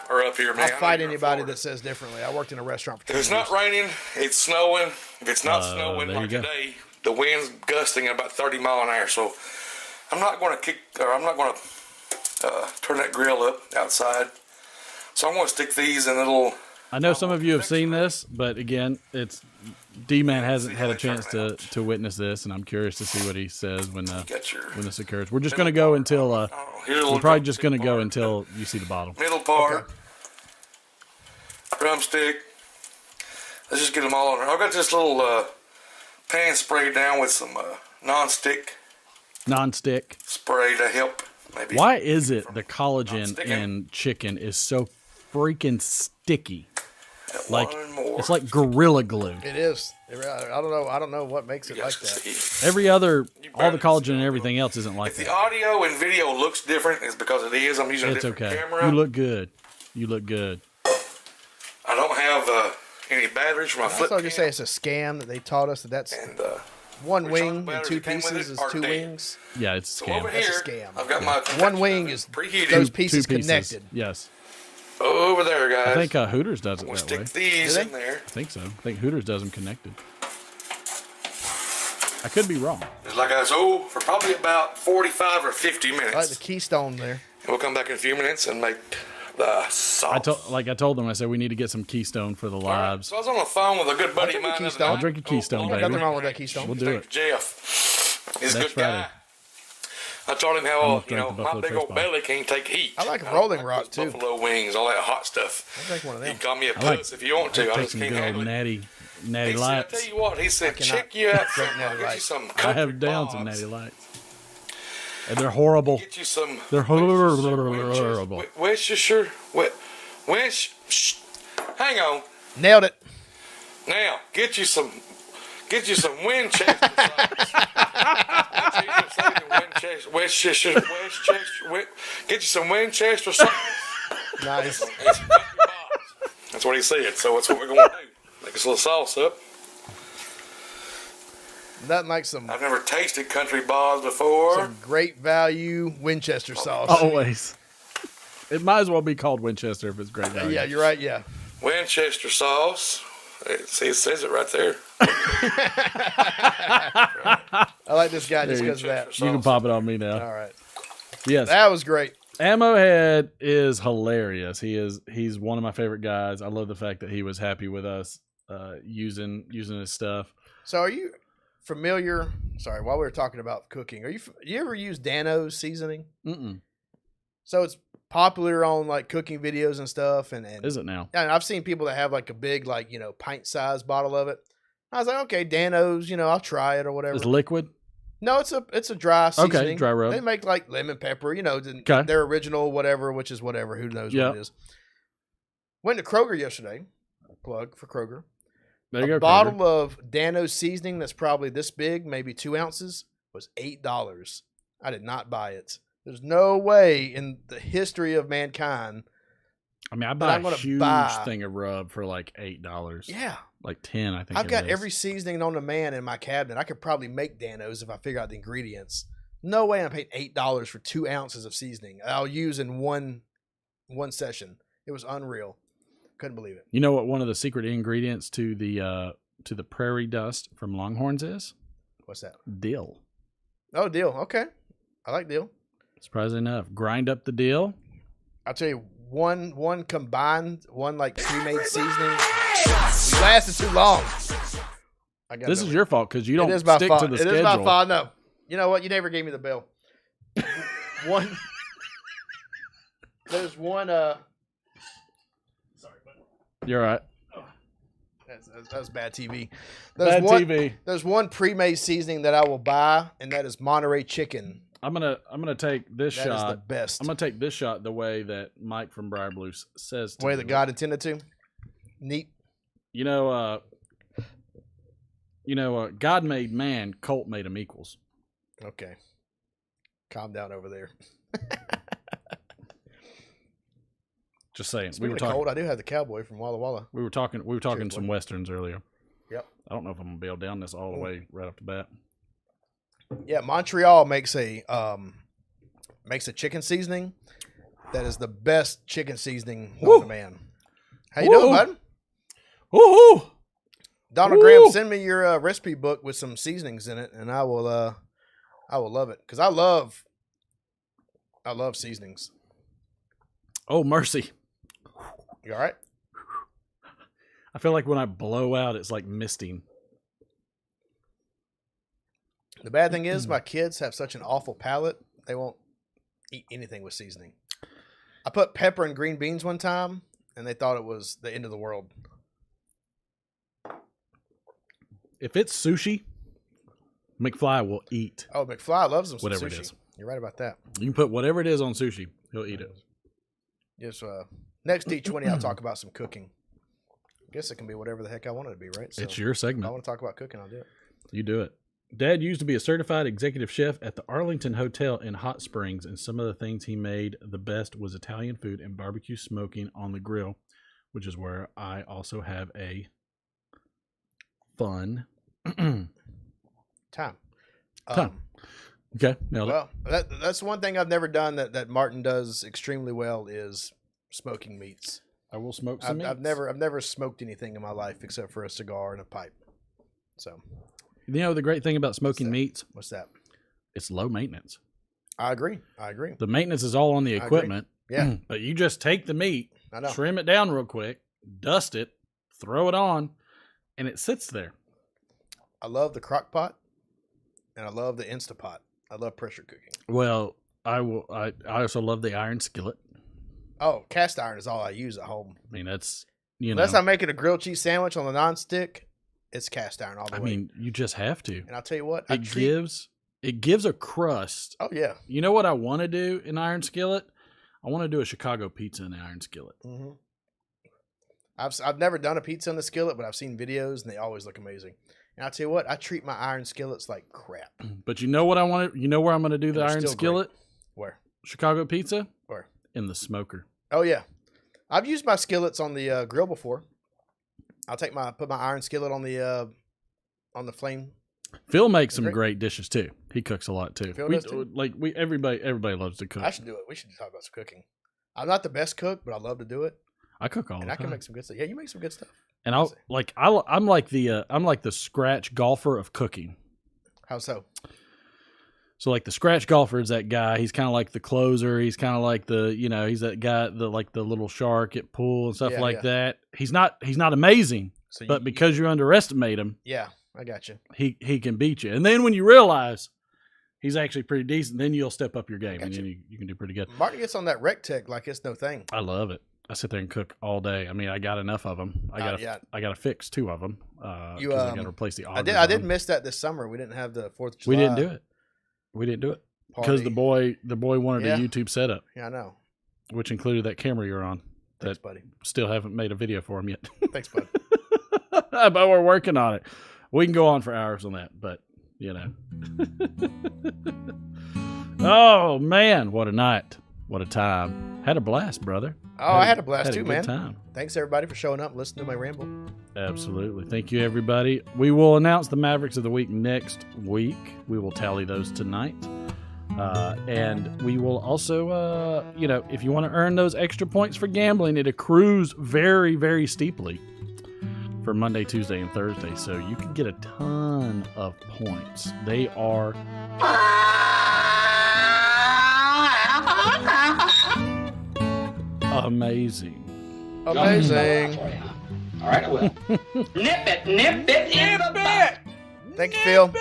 or up here, man. I'll fight anybody that says differently. I worked in a restaurant for 2 If it's years. Not raining, it's snowing. If it's not snowing like today, the wind's gusting at about 30 mile an hour. So I'm not going to turn that grill up outside. So I'm going to stick these in a little. I know some of you have seen this, but again, it's D-Man hasn't had a chance to witness this, and I'm curious to see what he says when this occurs. We're just going to go until we're probably just going to go until you see the bottom. Middle part, drumstick. Let's just get them all on there. I've got this little pan sprayed down with some non-stick spray to help Maybe. Why is it the collagen in chicken is so freaking sticky? Like it's like Gorilla Glue. It is. I don't know what makes it like that. Every other, all the collagen and everything else isn't like If that. the audio and video looks different, it's because it is. I'm using a different camera. You look good. You look good. I don't have any batteries for my flip I was cam. gonna say it's a scam that they taught us that's one wing and 2 pieces is 2 wings. Yeah, it's a So scam. over here, That's a scam. I've got my One wing is preheated. those pieces Two pieces. connected. Yes. Over there, guys. I think Hooters does it We'll that way. stick these in there. I think so. I think Hooters does them connected. I could be wrong. It's like I was for probably about 45 or 50 minutes. I like the keystone there. And we'll come back in a few minutes and make the sauce. I told them, I said we need to get some Keystone for the lives. So I was on the phone with a good buddy of mine. I'll drink a Keystone, baby. Nothing wrong with that keystone. We'll do it. Jeff. He's a Next good Friday. guy. I told him I'm how, gonna you know, drink the my Buffalo big Trace old bottle. belly can't take heat. I like Rolling Rock those too. Buffalo wings, all that hot stuff. I drink one of You them. can call me a I like- puss if you want to. I Take just some can't good old handle it. natty He said, I lights. tell you what, he said, cannot check you out. drink Some, Natty get you Lights. some I country have down some bogs. natty lights. And they're horrible. Get you some. They're horrible. Worcestershire. Hang on. Nailed it. Now, get you some Winchester sauce. Get you some Winchester sauce. Nice. That's what he said. So that's what we're going to do. Make us a little sauce up. Nothing like some I've never tasted country bogs before. great value Winchester sauce. Always. It might as well be called Winchester if it's great value. Yeah, you're right. Yeah. Winchester sauce. See, it says it right there. I like this guy just because of that. Winchester You can sauce. pop it on me now. All right. Yes. That was great. Ammo Head is hilarious. He's one of my favorite guys. I love the fact that he was happy with us using his stuff. So are you familiar? Sorry, while we were talking about cooking, you ever use Dano's seasoning? Mm-mm. So it's popular on like cooking videos and stuff. And Is it now? and I've seen people that have like a big, like, pint sized bottle of it. I was like, okay, Dano's, I'll try it or whatever. It's liquid? No, it's a dry seasoning. Okay, dry rub. They make like lemon pepper, Okay. their original whatever, which is whatever. Who knows Yeah. what it is? Went to Kroger yesterday. Plug for Kroger. There you go. A bottle of Dano's seasoning that's probably this big, maybe 2 ounces, was $8. I did not buy it. There's no way in the history of mankind. I mean, I but buy I'm a gonna huge buy- thing of rub for like $8. Yeah. Like 10, I think. I've it got is. every seasoning known to man in my cabinet. I could probably make Dano's if I figure out the ingredients. No way I paid $8 for 2 ounces of seasoning I'll use in one session. It was unreal. Couldn't believe it. You know what one of the secret ingredients to the prairie dust from Longhorns is? What's that? Dill. Oh, dill. Okay. I like dill. Surprisingly enough, grind up the dill. I'll tell you, one combined, one like pre-made seasoning lasted too long. This is your fault because you don't It is my stick fault. to the It schedule. is my fault. No. You know what? You never gave me the bill. One. There's one. Sorry, but You're right. that's bad TV. Bad one, TV. There's one pre-made seasoning that I will buy, and that is Monterey chicken. I'm gonna take this That shot. is the best. I'm gonna take this shot the way that Mike from Briar Blue says. The way that God intended to. Neat. God made man, Colt made him equals. Okay. Calm down over there. Just saying. Speaking of cold, I do have the cowboy from Walla Walla. We were talking Cheers, some boy. westerns earlier. Yep. I don't know if I'm gonna be able to down this all the way right off the bat. Yeah, Montreal makes a chicken seasoning that is the best chicken seasoning known to man. How you doing, bud? Woo-hoo! Donald Graham, send me your recipe book with some seasonings in it, and I will love it because I love seasonings. Oh mercy! You all right? I feel like when I blow out, it's like misting. The bad thing is my kids have such an awful palate; they won't eat anything with seasoning. I put pepper in green beans one time, and they thought it was the end of the world. If it's sushi, McFly will eat Oh, McFly loves them some whatever sushi. it is. You're right about that. You can put whatever it is on sushi. He'll eat it. Yes. Next D20, I'll talk about some cooking. I guess it can be whatever the heck I want it to be, right? So It's your if I segment. want to talk about cooking, I'll do it. You do it. Dad used to be a certified executive chef at the Arlington Hotel in Hot Springs, and some of the things he made the best was Italian food and barbecue smoking on the grill, which is where I also have a fun Time. Okay, nailed it. Well, that's one thing I've never done that Martin does extremely well is smoking meats. I will smoke some meats. I've never smoked anything in my life except for a cigar and a pipe. So, You know the great thing about smoking meats? what's that? It's low maintenance. I agree. The maintenance is all on the agree. equipment. Yeah. But you just take the meat, I know. trim it down real quick, dust it, throw it on, and it sits there. I love the crock pot, and I love the Instapot. I love pressure cooking. Well, I also love the iron skillet. Oh, cast iron is all I use at home. I mean, that's, you know. Unless I'm making a grilled cheese sandwich on the nonstick, it's cast iron all the way. I mean, you just have to. And I'll tell you what, It gives a crust. Oh yeah. You know what I want to do in iron skillet? I want to do a Chicago pizza in the iron skillet. Mm-hmm. I've never done a pizza in the skillet, but I've seen videos and they always look amazing. And I'll tell you what, I treat my iron skillets like crap. But you know what I want to? You know where I'm going to do the they're iron still skillet? Where? Chicago pizza? Where? In the smoker. Oh yeah, I've used my skillets on the grill before. I'll put my iron skillet on the flame. Phil makes some great dishes too. He cooks a lot too. Phil does too? Everybody loves to cook. I should do it. We should talk about some cooking. I'm not the best cook, but I love to do it. I cook all the and time. I can make some good stuff. Yeah, you make some good stuff. And I'm like the scratch golfer of cooking. How so? So like the scratch golfer is that guy. He's kind of like the closer. He's kind of like he's that guy, the little shark at pool and stuff that. He's not amazing, but because you underestimate him, yeah, I got you. He can beat you. And then when you realize he's actually pretty decent, then you'll step up your game and then you can do pretty good. Martin gets on that rec tech like it's no thing. I love it. I sit there and cook all day. I mean, I got enough of them. I got to fix 2 of them. I got to replace the augers. I did miss that this summer. We didn't have the 4th of July. We didn't do it because the boy wanted a YouTube setup. Yeah, I know. Which included that camera you're on. Thanks, buddy. Still haven't made a video for him yet. Thanks, bud. But we're working on it. We can go on for hours on that, but you know. Oh man, what a night! What a time! Had a blast, brother. Oh, I had a blast too, man. Time. Thanks everybody for showing up, listening to my ramble. Absolutely. Thank you, everybody. We will announce the Mavericks of the Week next week. We will tally those tonight. And we will also, if you want to earn those extra points for gambling, it accrues very, very steeply for Monday, Tuesday, and Thursday. So you can get a ton of points. They are amazing. Amazing. All right, I will. Nip it in the butt. Thank you, Phil.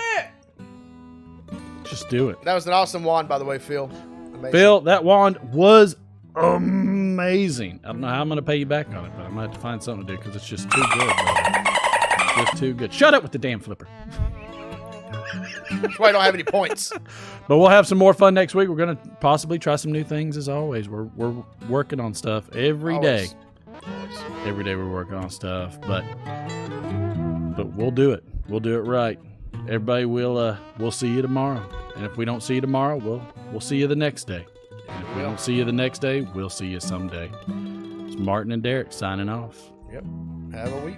Just do it. That was an awesome wand, by the way, Phil. Amazing. Phil, that wand was amazing. I don't know how I'm going to pay you back on it, but I'm going to have to find something to do because it's just too good, brother. Just too good. Shut up with the damn flipper. That's why I don't have any points. But we'll have some more fun next week. We're going to possibly try some new things as always. We're working on stuff every day. Every day we're working on stuff, but we'll do it. We'll do it right. Everybody we'll see you tomorrow. And if we don't see you tomorrow, we'll see you the next day. And if we don't see you the next day, we'll see you someday. It's Martin and Derek signing off. Yep. Have a week.